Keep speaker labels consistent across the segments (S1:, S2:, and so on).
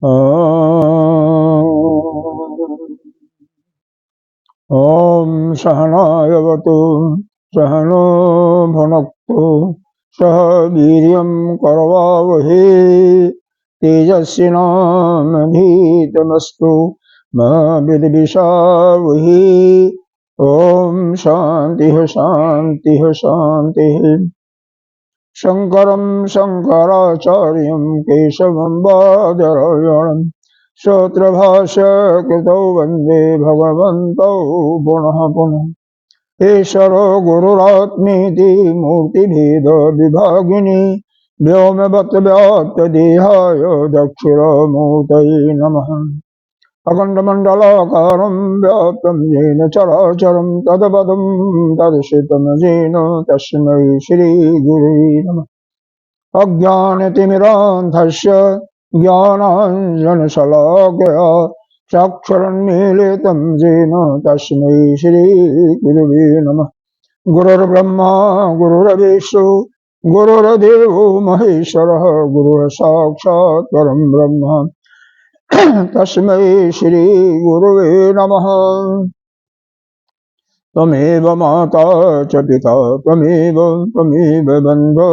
S1: ॐ सहनावतु सहनो भुनक्तु सह वीर्यं करवावहै तेजस्विनामधीतमस्तु मा विद्विषावहै। ॐ शान्तिः शान्तिः शान्तिः। शङ्करं शङ्कराचार्यं केशवं बादरायणं सूत्रभाष्य कृतौ वन्दे भगवन्तौ पुनः पुनः। ईश्वरो गुरुरात्मेति मूर्तिभेद विभागिनी व्योमवद्व्याप्तदेहाय दक्षिणामूर्तये नमः। अखण्डमण्डलाकारं व्याप्तं येन चराचरं तत्पदं दर्शितं येन तस्मै श्रीगुरुवे नमः। अज्ञानतिमिरान्धस्य ज्ञानाञ्जनशलाकया चक्षुरुन्मीलितं येन तस्मै श्रीगुरुवे नमः। गुरुर्ब्रह्मा गुरुर्विष्णु गुरुर्देवो महेश्वरः गुरुः साक्षात् परं ब्रह्म तस्मै श्रीगुरुवे नमः। त्वमेव माता च पिता त्वमेव बन्धो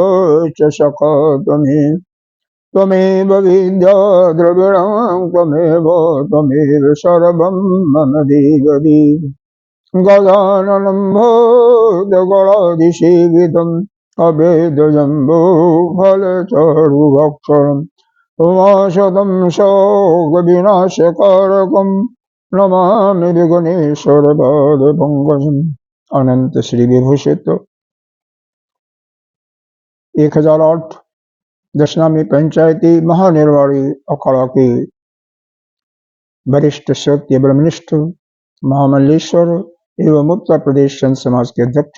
S1: च सखा त्वमेव विद्या द्रविणं त्वमेव सर्वं मम देवदेव। गजाननं भूतगणाधिसेवितम् अभेदजम्बो फलचारुभक्षणम् उमाशतं शोकविनाशकारकं नमामि विघ्नेश्वरपादपङ्कजम्। अनंत श्री विभूषित 1008 दशनामी पंचायती महानिर्वाणी अखाड़ा के वरिष्ठ सत्य ब्रह्मनिष्ठ महामल्लेश्वर एवं उत्तर प्रदेश संत समाज के अध्यक्ष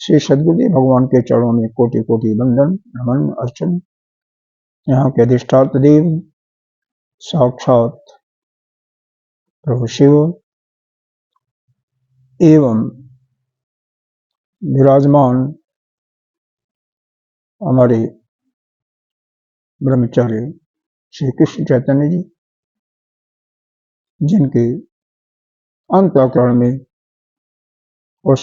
S1: श्री सद्गुरुदेव भगवान के चरणों में कोटि कोटि वंदन नमन अर्चन। यहाँ के अधिष्ठात्र देव साक्षात प्रभु शिव एवं विराजमान हमारे ब्रह्मचारी श्री कृष्ण चैतन्य जी, जिनके अंतःकरण में उस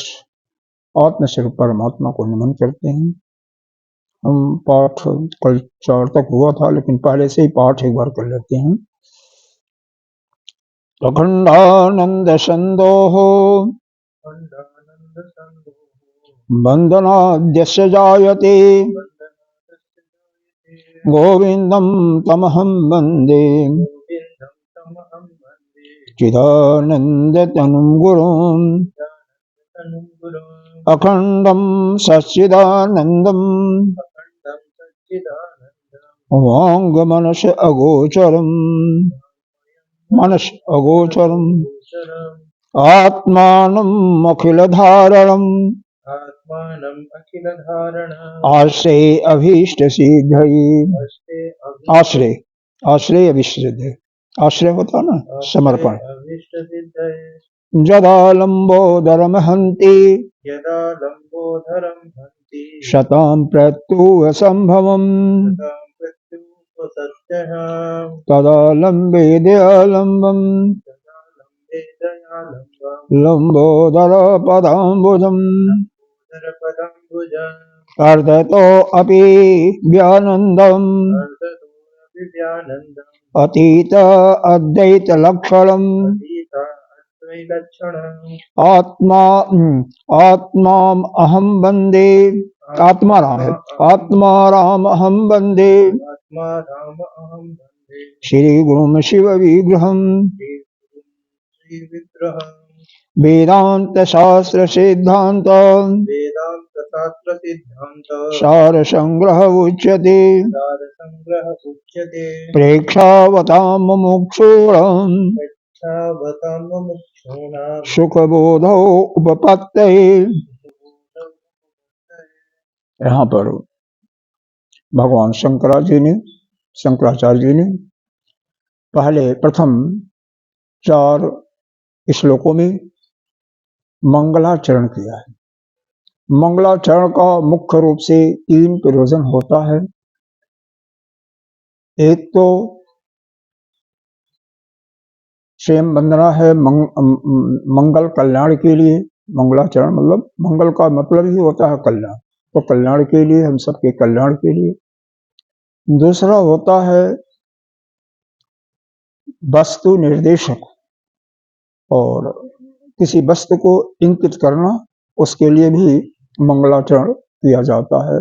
S1: आत्मस्वरूप परमात्मा को नमन करते हैं। हम पाठ कल 4 तक हुआ था, लेकिन पहले से ही पाठ एक बार कर लेते हैं। अखंडानंद संदोहो वंदनाद्यस्य जायते गोविंदं तमहं वंदे चिदानंदतनुं गुरुं अखंडं सच्चिदानंदं वाङ्मनस अगोचरम् आत्मानम् अखिलधारणम् आश्रय अभीष्ट सिद्धये। आश्रय अभीष्ट सिद्धये, आश्रय होता ना समर्पण। यदा लंबोदरम हन्ति शतां प्रत्युवसंभवम् तदा लंबे दयालंबम् लंबोदर पदाम्बुजम् अर्धतो अपि व्यानन्दम् अतीत अद्वैत लक्षणम् आत्माम् अहं वन्दे। आत्माराम है, आत्माराम अहं वन्दे श्री गुरुं शिव विग्रहम् वेदांत शास्त्र सिद्धांत सार संग्रह उच्यते प्रेक्षावतां मुमुक्षूणां सुखबोधो उपपत्तये। यहाँ पर भगवान शंकराचार्य जी ने पहले प्रथम 4 श्लोकों में मंगलाचरण किया है। मंगलाचरण का मुख्य रूप से 3 प्रयोजन होता है। एक तो स्वयं वंदना है मंगल कल्याण के लिए। मंगलाचरण मतलब मंगल का मतलब ही होता है कल्याण, तो कल्याण के लिए, हम सबके कल्याण के लिए। दूसरा होता है वस्तु निर्देशक, और किसी वस्तु को इंकित करना, उसके लिए भी मंगलाचरण किया जाता है।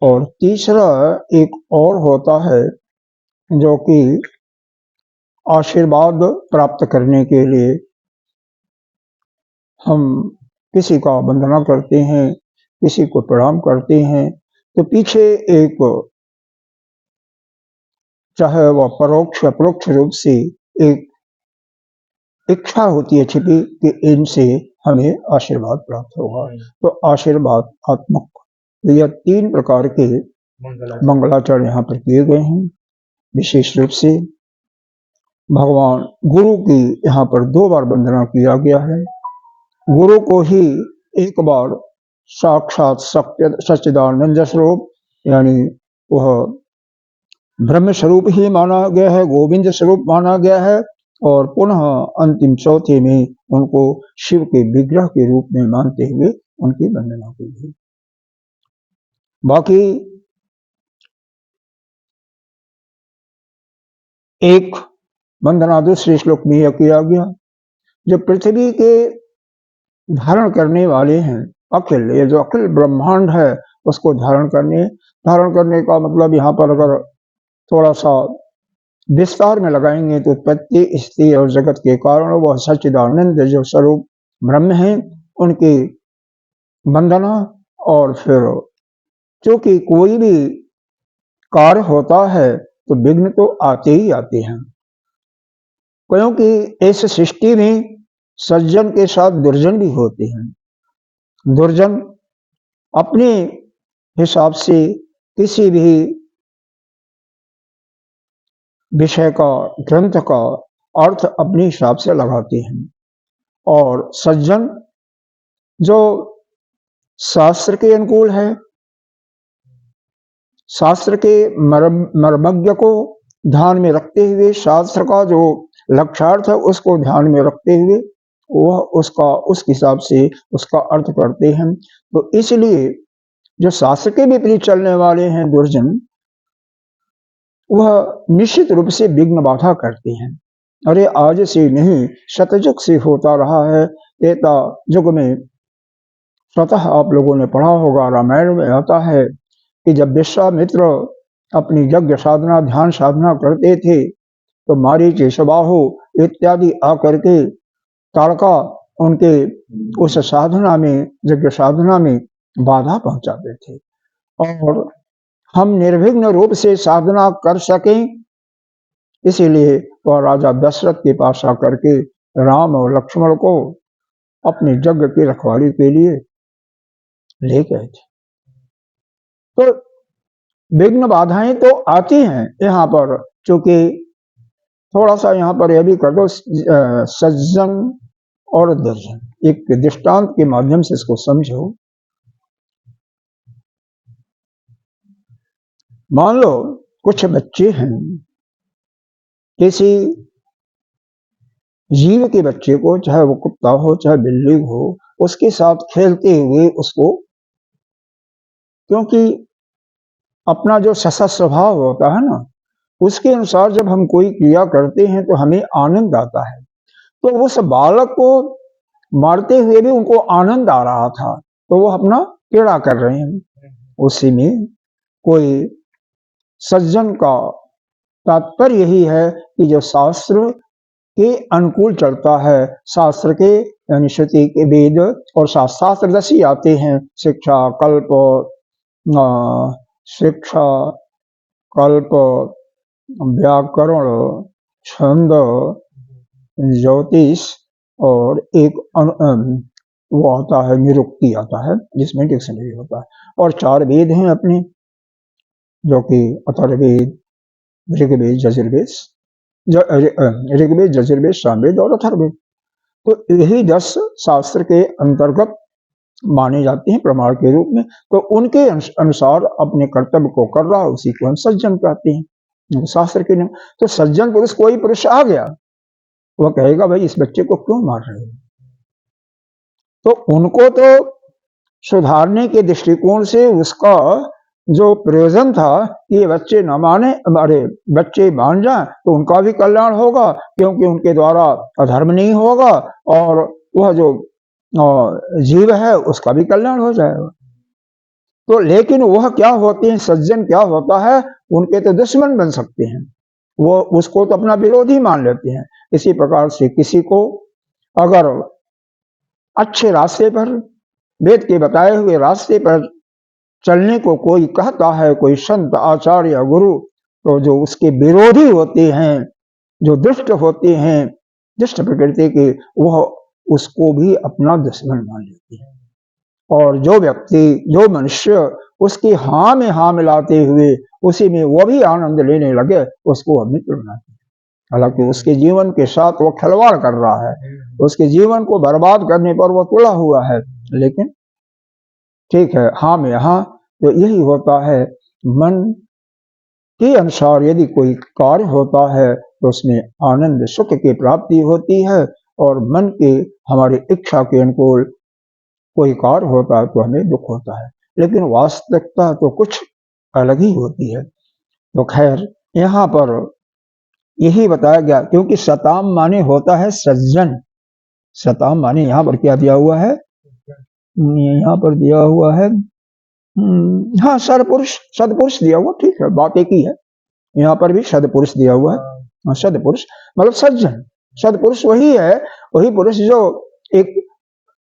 S1: और तीसरा एक और होता है जो कि आशीर्वाद प्राप्त करने के लिए हम किसी का वंदना करते हैं, किसी को प्रणाम करते हैं, तो पीछे एक, चाहे वह परोक्ष अपरोक्ष रूप से, एक इच्छा होती है छिपी कि इनसे हमें आशीर्वाद प्राप्त होगा। तो आशीर्वाद आत्मक, यह 3 प्रकार के मंगलाचरण यहाँ पर किए गए हैं। विशेष रूप से भगवान गुरु की यहाँ पर 2 बार वंदना किया गया है। गुरु को ही एक बार साक्षात सच्चिदानंद स्वरूप, यानी वह ब्रह्म स्वरूप ही माना गया है, गोविंद स्वरूप माना गया है, और पुनः अंतिम चौथे में उनको शिव के विग्रह के रूप में मानते हुए उनकी वंदना की गई। बाकी एक वंदना दूसरे श्लोक में यह किया गया, जो पृथ्वी के धारण करने वाले हैं, अखिल, ये जो अखिल ब्रह्मांड है उसको धारण करने का मतलब यहाँ पर अगर थोड़ा सा विस्तार में लगाएंगे तो उत्पत्ति, स्थिति और जगत के कारण वह सच्चिदानंद जो स्वरूप ब्रह्म है, उनकी वंदना। और फिर क्योंकि कोई भी कार्य होता है तो विघ्न तो आते ही आते हैं, क्योंकि इस सृष्टि में सज्जन के साथ दुर्जन भी होते हैं। दुर्जन अपने हिसाब से किसी भी विषय का, ग्रंथ का अर्थ अपने हिसाब से लगाते हैं, और सज्जन जो शास्त्र के अनुकूल है, शास्त्र के मर्मज्ञ को ध्यान में रखते हुए, शास्त्र का जो लक्ष्यार्थ है उसको ध्यान में रखते हुए वह उस हिसाब से उसका अर्थ करते हैं। तो इसलिए जो शास्त्र के विपरीत चलने वाले हैं दुर्जन, वह निश्चित रूप से विघ्न बाधा करते हैं। अरे आज से नहीं, शतयुग से होता रहा है। त्रेता युग में स्वतः आप लोगों ने पढ़ा होगा, रामायण में आता है कि जब विश्वामित्र अपनी यज्ञ साधना, ध्यान साधना करते थे तो मारीच, सुबाहु इत्यादि आकर के ताड़का उनके उस साधना में, यज्ञ साधना में बाधा पहुंचाते थे। और हम निर्विघ्न रूप से साधना कर सकें, इसीलिए वह राजा दशरथ के पास आकर के राम और लक्ष्मण को अपने यज्ञ की रखवाली के लिए ले गए थे। तो विघ्न बाधाएं तो आती हैं यहाँ पर, क्योंकि थोड़ा सा यहाँ पर यह भी कर दो, सज्जन और दुर्जन, एक दृष्टांत के माध्यम से इसको समझो। मान लो कुछ बच्चे हैं, किसी जीव के बच्चे को, चाहे वो कुत्ता हो चाहे बिल्ली हो, उसके साथ खेलते हुए उसको, क्योंकि अपना जो ससा स्वभाव होता है ना, उसके अनुसार जब हम कोई क्रिया करते हैं तो हमें आनंद आता है। तो उस बालक को मारते हुए भी उनको आनंद आ रहा था, तो वो अपना क्रीड़ा कर रहे हैं। उसी में कोई सज्जन का तात्पर्य यही है कि जो शास्त्र के अनुकूल चलता है, शास्त्र के यानी श्रुति के, वेद और शास्त्र 10 ही आते हैं, शिक्षा, कल्प, व्याकरण, छंद, ज्योतिष, और एक वो आता है निरुक्ति आता है, जिसमें डिक्शनरी होता है। और 4 वेद हैं अपने, जो कि अथर्ववेद, ऋग्वेद, यजुर्वेद, सामवेद और अथर्ववेद। तो यही 10 शास्त्र के अंतर्गत माने जाते हैं प्रमाण के रूप में। तो उनके अनुसार अपने कर्तव्य को कर रहा है, उसी को हम सज्जन कहते हैं शास्त्र के नाम। तो सज्जन पुरुष, कोई पुरुष आ गया वो कहेगा भाई इस बच्चे को क्यों मार रहे हो। तो उनको तो सुधारने के दृष्टिकोण से उसका जो प्रयोजन था कि ये बच्चे न माने, अरे बच्चे मान जाए तो उनका भी कल्याण होगा, क्योंकि उनके द्वारा अधर्म नहीं होगा और वह जो जीव है उसका भी कल्याण हो जाएगा। तो लेकिन वह क्या होते हैं, सज्जन क्या होता है, उनके तो दुश्मन बन सकते हैं, वो उसको तो अपना विरोधी मान लेते हैं। इसी प्रकार से किसी को अगर अच्छे रास्ते पर, वेद के बताए हुए रास्ते पर चलने को कोई कहता है, कोई संत आचार्य या गुरु, तो जो उसके विरोधी होते हैं, जो दुष्ट होते हैं, दुष्ट प्रकृति के, वह उसको भी अपना दुश्मन मान लेते हैं। और जो व्यक्ति, जो मनुष्य उसकी हाँ में हाँ मिलाते हुए उसी में वो भी आनंद लेने लगे, उसको मित्र बनाते हैं। हालांकि उसके जीवन के साथ वो खिलवाड़ कर रहा है, उसके जीवन को बर्बाद करने पर वो तुला हुआ है, लेकिन ठीक है, हाँ में हाँ। तो यही होता है, मन के अनुसार यदि कोई कार्य होता है तो उसमें आनंद सुख की प्राप्ति होती है, और मन के हमारी इच्छा के अनुकूल कोई कार्य होता है तो हमें दुख होता है, लेकिन वास्तविकता तो कुछ अलग ही होती है। तो खैर यहाँ पर यही बताया गया, क्योंकि सताम माने होता है सज्जन। सताम माने यहाँ पर क्या दिया हुआ है, यहाँ पर दिया हुआ है हाँ सदपुरुष, सदपुरुष दिया हुआ, ठीक है, बात एक ही है। यहाँ पर भी सदपुरुष दिया हुआ है, सदपुरुष मतलब सज्जन। सदपुरुष वही है, वही पुरुष जो एक,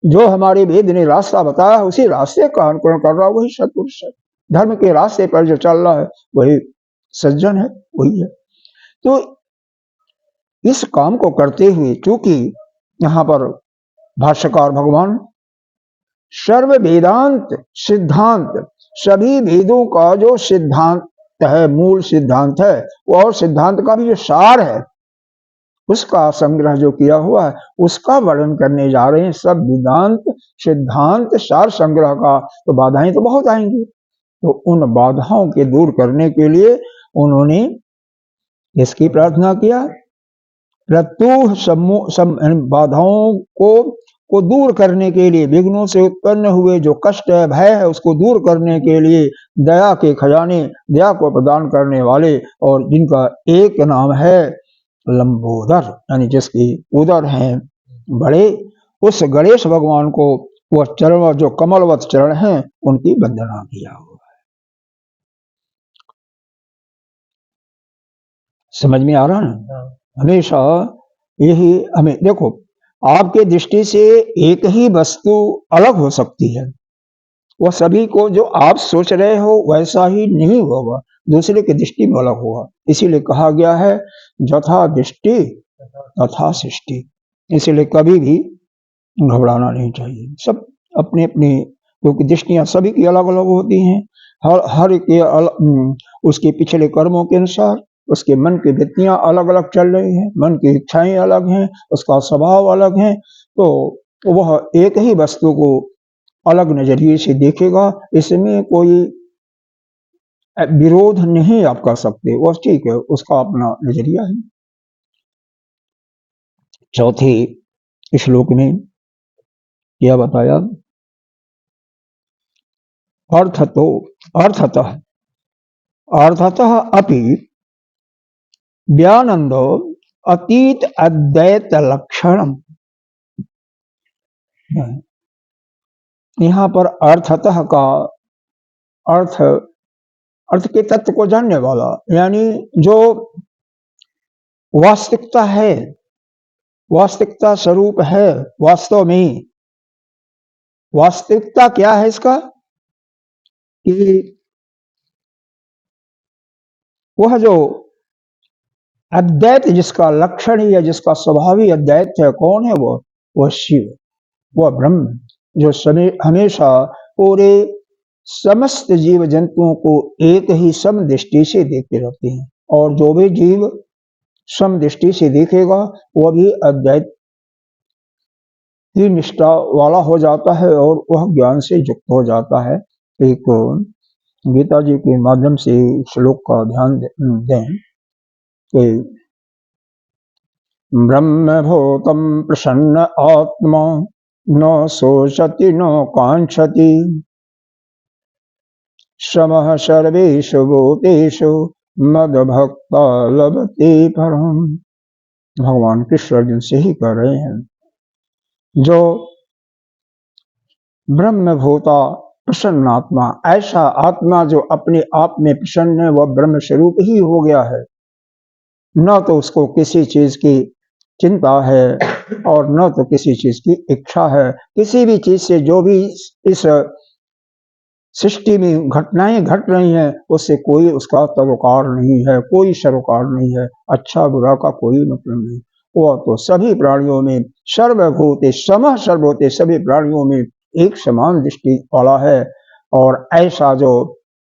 S1: जो हमारे वेद ने रास्ता बताया उसी रास्ते का अनुकरण कर रहा है, वही सदपुरुष है। धर्म के रास्ते पर जो चल रहा है वही सज्जन है, वही है। तो इस काम को करते हुए, चूंकि यहाँ पर भाष्यकार भगवान सर्व वेदांत सिद्धांत, सभी वेदों का जो सिद्धांत है, मूल सिद्धांत है, और सिद्धांत का भी जो सार है, उसका संग्रह जो किया हुआ है, उसका वर्णन करने जा रहे हैं। सब वेदांत सिद्धांत सार संग्रह का, तो बाधाएं तो बहुत आएंगी, तो उन बाधाओं के दूर करने के लिए उन्होंने इसकी प्रार्थना किया। प्रत्युह बाधाओं को दूर करने के लिए, विघ्नों से उत्पन्न हुए जो कष्ट है, भय है, उसको दूर करने के लिए दया के खजाने, दया को प्रदान करने वाले, और जिनका एक नाम है लंबोदर, यानी जिसकी उदर हैं बड़े, उस गणेश भगवान को वह चरण, जो कमलवत चरण हैं, उनकी वंदना किया हुआ है। समझ में आ रहा है? हमेशा यही हमें, देखो आपके दृष्टि से एक ही वस्तु अलग हो सकती है, वह सभी को जो आप सोच रहे हो वैसा ही नहीं होगा, दूसरे की दृष्टि में अलग होगा। इसीलिए कहा गया है यथा दृष्टि तथा सृष्टि। इसीलिए कभी भी घबराना नहीं चाहिए। सब अपने अपने, क्योंकि दृष्टियां सभी की अलग अलग होती हैं, हर के उसके पिछले कर्मों के अनुसार उसके मन की वृत्तियां अलग अलग चल रही हैं, मन की इच्छाएं अलग हैं, उसका स्वभाव अलग है, तो वह एक ही वस्तु को अलग नजरिए से देखेगा। इसमें कोई विरोध नहीं आप कर सकते, वह ठीक है, उसका अपना नजरिया है। चौथे श्लोक में क्या बताया, अर्थतः अपि व्यानंदो अतीत अद्वैत लक्षण। यहाँ पर अर्थतः का अर्थ के तत्व को जानने वाला, यानी जो वास्तविकता है, वास्तविकता स्वरूप है, वास्तव में वास्तविकता क्या है इसका, कि वह जो अद्वैत जिसका लक्षण ही है, जिसका स्वभावी अद्वैत है, कौन है वह शिव, वह ब्रह्म, जो हमेशा पूरे समस्त जीव जंतुओं को एक ही सम दृष्टि से देखते रहते हैं, और जो भी जीव सम दृष्टि से देखेगा वह भी अद्वैत की निष्ठा वाला हो जाता है, और वह ज्ञान से युक्त हो जाता है। एक गीता जी के माध्यम से श्लोक का ध्यान दें कि ब्रह्मभूतं प्रसन्न आत्मा न शोचति न कांक्षति समः सर्वेषु भूतेषु मद्भक्ता लभते परम। भगवान कृष्ण अर्जुन से ही कह रहे हैं, जो ब्रह्मभूता प्रसन्न आत्मा, ऐसा आत्मा जो अपने आप में प्रसन्न है, वह ब्रह्म स्वरूप ही हो गया है। न तो उसको किसी चीज की चिंता है और न तो किसी चीज की इच्छा है। किसी भी चीज से जो भी इस सृष्टि में घटनाएं घट रही हैं, उससे कोई उसका सरोकार नहीं है, कोई सरोकार नहीं है। अच्छा बुरा का कोई मतलब नहीं। वह तो सभी प्राणियों में सर्वभूते समः सर्वभूते, सभी प्राणियों में एक समान दृष्टि वाला है। और ऐसा जो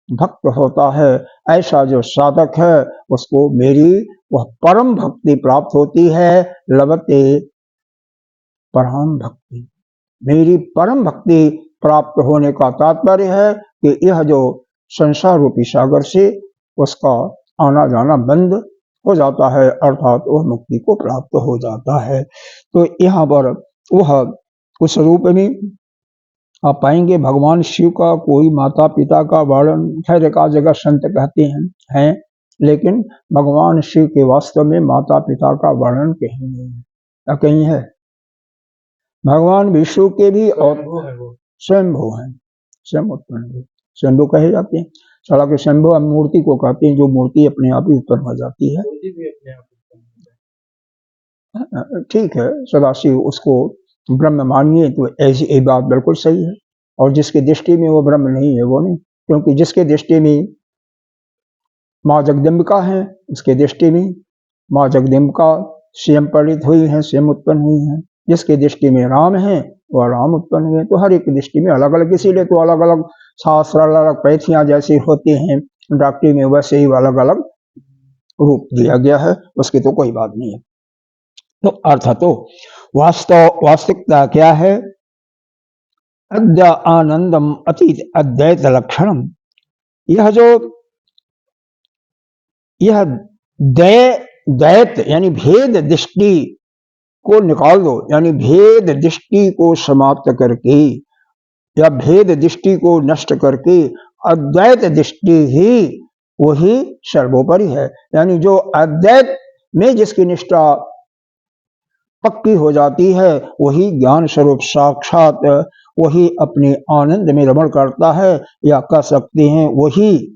S1: भक्त होता है, ऐसा जो साधक है, उसको मेरी वह परम भक्ति प्राप्त होती है। लभते परम भक्ति, मेरी परम भक्ति प्राप्त होने का तात्पर्य है कि यह जो संसार रूपी सागर से उसका आना जाना बंद हो जाता है, अर्थात वह मुक्ति को प्राप्त हो जाता है। तो यहाँ पर वह उस रूप में आप पाएंगे भगवान शिव का कोई माता पिता का वर्णन खैर का जगह संत कहते हैं, लेकिन भगवान शिव के वास्तव में माता पिता का वर्णन कहीं नहीं है। या कहीं है? भगवान विष्णु के भी और स्वयंभू हैं, स्वयं उत्पन्न, स्वयंभू कहे जाते हैं। हालांकि स्वयंभू मूर्ति को कहते हैं जो मूर्ति अपने आप ही उत्पन्न हो जाती है। ठीक है, सदाशिव उसको ब्रह्म मानिए तो ऐसी एक बात बिल्कुल सही है। और जिसकी दृष्टि में वो ब्रह्म नहीं है वो नहीं, क्योंकि जिसके दृष्टि में माँ जगदम्बिका है, उसके दृष्टि में माँ जगदम्बिका स्वयं परिणित हुई है, स्वयं उत्पन्न हुई है। जिसकी दृष्टि में राम है वह राम उत्पन्न हुए। तो हर एक दृष्टि में अलग अलग, इसीलिए तो अलग अलग शास्त्र, अलग अलग पैथियां जैसी होती हैं डॉक्टरी में, वैसे ही अलग अलग रूप दिया गया है, उसकी तो कोई बात नहीं है। तो अर्थ तो वास्तविकता क्या है? अद्य आनंदम अतीत अद्वैत लक्षणम। यह द्वैत यानी भेद दृष्टि को निकाल दो, यानी भेद दृष्टि को समाप्त करके या भेद दृष्टि को नष्ट करके अद्वैत दृष्टि ही वही सर्वोपरि है। यानी जो अद्वैत में जिसकी निष्ठा पक्की हो जाती है, वही ज्ञान स्वरूप साक्षात, वही अपने आनंद में रमण करता है, या कह सकते हैं वही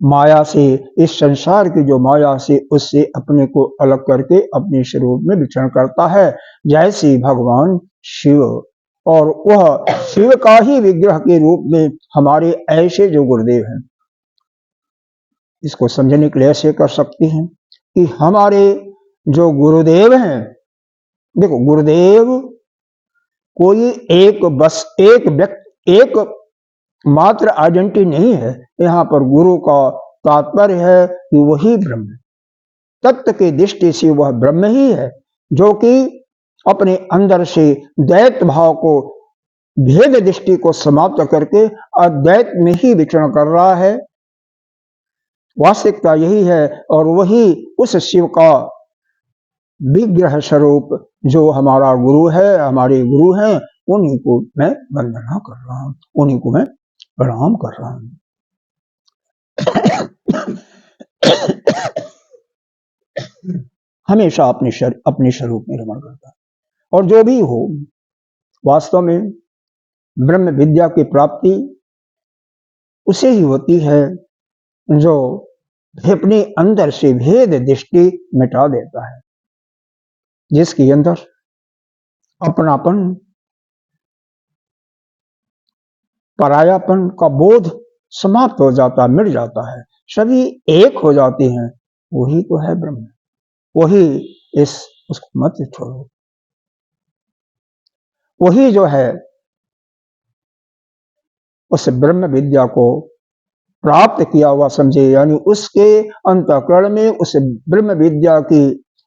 S1: माया से, इस संसार की जो माया से, उससे अपने को अलग करके अपने स्वरूप में विचरण करता है, जैसे भगवान शिव। और वह शिव का ही विग्रह के रूप में हमारे ऐसे जो गुरुदेव हैं, इसको समझने के लिए ऐसे कर सकते हैं कि हमारे जो गुरुदेव हैं, देखो गुरुदेव कोई एक बस एक व्यक्ति एक मात्र आइडेंटिटी नहीं है। यहाँ पर गुरु का तात्पर्य है कि वही ब्रह्म, तत्व की दृष्टि से वह ब्रह्म ही है, जो कि अपने अंदर से द्वैत भाव को, भेद दृष्टि को समाप्त करके अद्वैत में ही विचरण कर रहा है। वास्तविकता यही है। और वही उस शिव का विग्रह स्वरूप जो हमारा गुरु है, हमारे गुरु हैं, उन्हीं को मैं वंदना कर रहा हूं, उन्हीं को मैं प्रणाम कर रहा हूं। हमेशा अपने स्वरूप में रमण करता है। और जो भी हो, वास्तव में ब्रह्म विद्या की प्राप्ति उसे ही होती है जो अपने अंदर से भेद दृष्टि मिटा देता है, जिसके अंदर अपनापन, परायापन का बोध समाप्त हो जाता, मिट जाता है, सभी एक हो जाते हैं, वही तो है ब्रह्म, वही उसको मत छोड़ो, वही जो है उस ब्रह्म विद्या को प्राप्त किया हुआ समझे। यानी उसके अंतःकरण में उस ब्रह्म विद्या की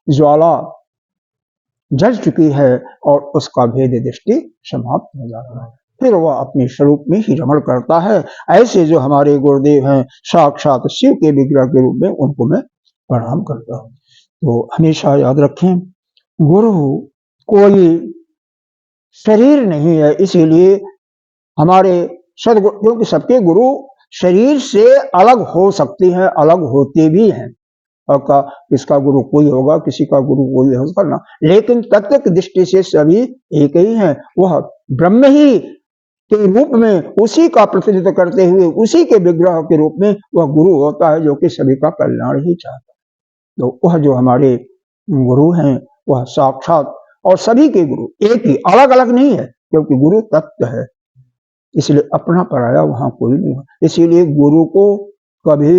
S1: ज्वाला जल चुकी है और उसका भेद दृष्टि समाप्त हो जाता है, फिर वह अपने स्वरूप में ही रमण करता है। ऐसे जो हमारे गुरुदेव हैं, साक्षात शिव के विग्रह के रूप में, उनको मैं प्रणाम करता हूँ। तो हमेशा याद रखें, गुरु कोई शरीर नहीं है, इसीलिए हमारे सदगुरु, क्योंकि सबके गुरु शरीर से अलग हो सकते हैं, अलग होते भी हैं, और का किसका गुरु कोई होगा, किसी का गुरु कोई होगा ना, लेकिन तत्व की दृष्टि से सभी एक ही हैं। वह ब्रह्म ही के रूप में उसी का प्रतिनिधित्व करते हुए उसी के विग्रह के रूप में वह गुरु होता है, जो कि सभी का कल्याण ही चाहता है। तो वह जो हमारे गुरु हैं वह साक्षात और सभी के गुरु एक ही, अलग अलग नहीं है, क्योंकि गुरु तत्व है, इसलिए अपना पराया वहां कोई नहीं है। इसीलिए गुरु को कभी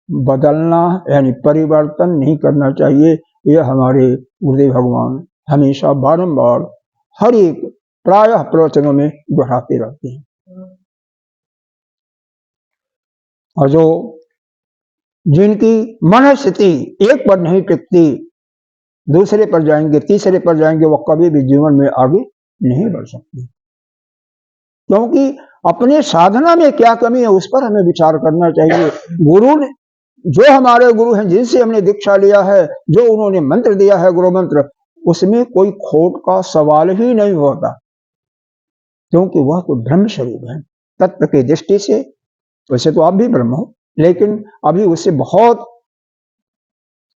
S1: बदलना यानी परिवर्तन नहीं करना चाहिए। यह हमारे गुरुदेव भगवान हमेशा बारंबार हर एक प्रायः प्रवचनों में दोहराते रहते हैं। और जो जिनकी मन स्थिति एक पर नहीं टिकती, दूसरे पर जाएंगे, तीसरे पर जाएंगे, वो कभी भी जीवन में आगे नहीं बढ़ सकते, क्योंकि अपने साधना में क्या कमी है उस पर हमें विचार करना चाहिए। गुरु ने, जो हमारे गुरु हैं, जिनसे हमने दीक्षा लिया है, जो उन्होंने मंत्र दिया है, गुरु मंत्र, उसमें कोई खोट का सवाल ही नहीं होता, क्योंकि वह तो ब्रह्म स्वरूप है तत्व की दृष्टि से। वैसे तो आप भी ब्रह्म हो, लेकिन अभी उससे बहुत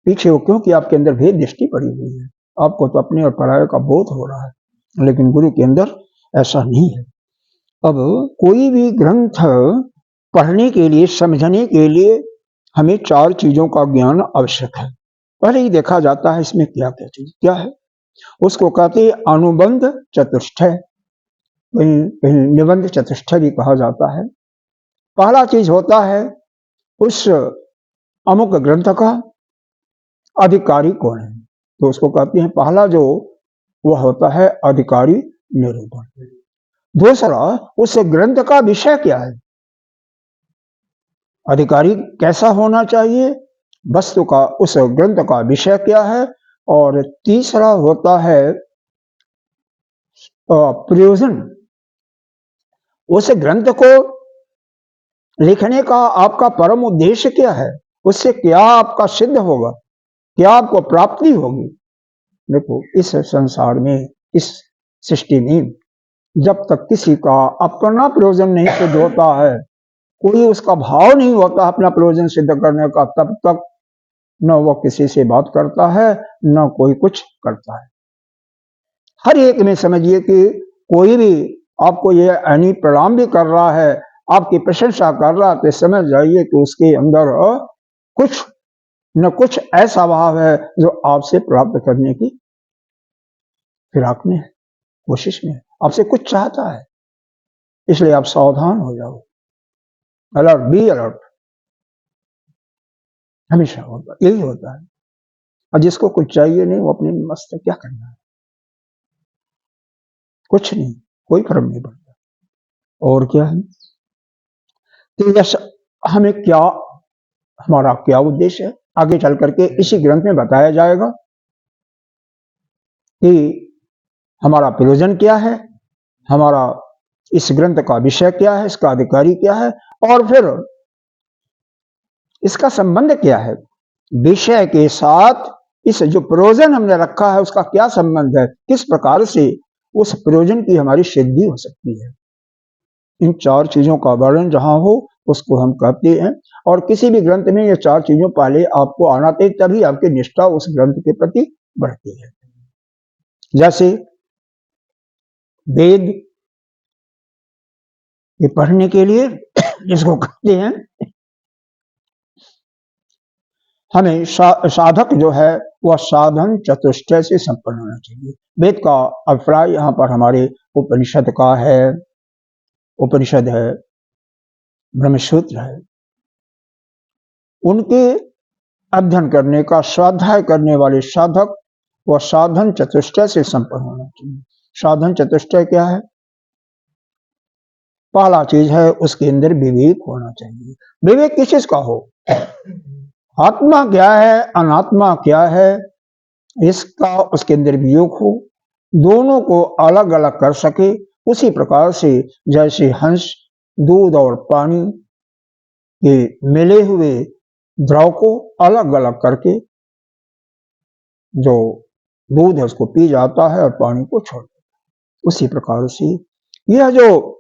S1: पीछे हो, क्योंकि आपके अंदर भेद दृष्टि पड़ी हुई है। आपको तो अपने और पराये का बोध हो रहा है, लेकिन गुरु के अंदर ऐसा नहीं है। अब कोई भी ग्रंथ पढ़ने के लिए, समझने के लिए हमें 4 चीजों का ज्ञान आवश्यक है। पहले ही देखा जाता है इसमें क्या क्या चीज क्या है। उसको कहते हैं अनुबंध चतुष्टय, कहीं कहीं निबंध चतुष्टय भी कहा जाता है। पहला चीज होता है उस अमुक ग्रंथ का अधिकारी कौन है, तो उसको कहते हैं पहला जो वह होता है अधिकारी निरूपण। दूसरा, उस ग्रंथ का विषय क्या है, अधिकारी कैसा होना चाहिए, वस्तु का, उस ग्रंथ का विषय क्या है। और तीसरा होता है प्रयोजन, उस ग्रंथ को लिखने का आपका परम उद्देश्य क्या है, उससे क्या आपका सिद्ध होगा, क्या आपको प्राप्ति होगी। देखो, इस संसार में, इस सृष्टि में जब तक किसी का अपना प्रयोजन नहीं सिद्ध होता है, कोई उसका भाव नहीं होता अपना प्रयोजन सिद्ध करने का, तब तक न वो किसी से बात करता है, न कोई कुछ करता है। हर एक में समझिए कि कोई भी आपको ये यानी प्रणाम भी कर रहा है, आपकी प्रशंसा कर रहा है, तो समझ जाइए कि उसके अंदर कुछ न कुछ ऐसा भाव है जो आपसे प्राप्त करने की फिराक में है, कोशिश में है, आपसे कुछ चाहता है। इसलिए आप सावधान हो जाओ, अलर्ट, बी अलर्ट, हमेशा होता, यही होता है। और जिसको कुछ चाहिए नहीं, वो अपने मस्त है, क्या करना है, कुछ नहीं, कोई फर्क नहीं पड़ता। और क्या है, तो हमें क्या, हमारा क्या उद्देश्य है, आगे चल करके इसी ग्रंथ में बताया जाएगा कि हमारा प्रयोजन क्या है, हमारा इस ग्रंथ का विषय क्या है, इसका अधिकारी क्या है, और फिर इसका संबंध क्या है विषय के साथ। इस जो प्रयोजन हमने रखा है उसका क्या संबंध है, किस प्रकार से उस प्रयोजन की हमारी सिद्धि हो सकती है। इन 4 चीजों का वर्णन जहां हो उसको हम कहते हैं। और किसी भी ग्रंथ में ये 4 चीजों पहले आपको आना चाहिए, तभी आपकी निष्ठा उस ग्रंथ के प्रति बढ़ती है। जैसे वेद ये पढ़ने के लिए जिसको कहते हैं, हमें साधक जो है वह साधन चतुष्टय से संपन्न होना चाहिए। वेद का अभिप्राय यहाँ पर हमारे उपनिषद का है, उपनिषद है, ब्रह्मसूत्र है, उनके अध्ययन करने का, स्वाध्याय करने वाले साधक वह साधन चतुष्टय से संपन्न होना चाहिए। साधन चतुष्टय क्या है, पहला चीज है उसके अंदर विवेक होना चाहिए। विवेक किस चीज का हो, आत्मा क्या है, अनात्मा क्या है, इसका उसके अंदर वियोग हो, दोनों को अलग अलग कर सके। उसी प्रकार से जैसे हंस दूध और पानी के मिले हुए द्रव को अलग अलग करके जो दूध है उसको पी जाता है और पानी को छोड़ देता है। उसी प्रकार से यह जो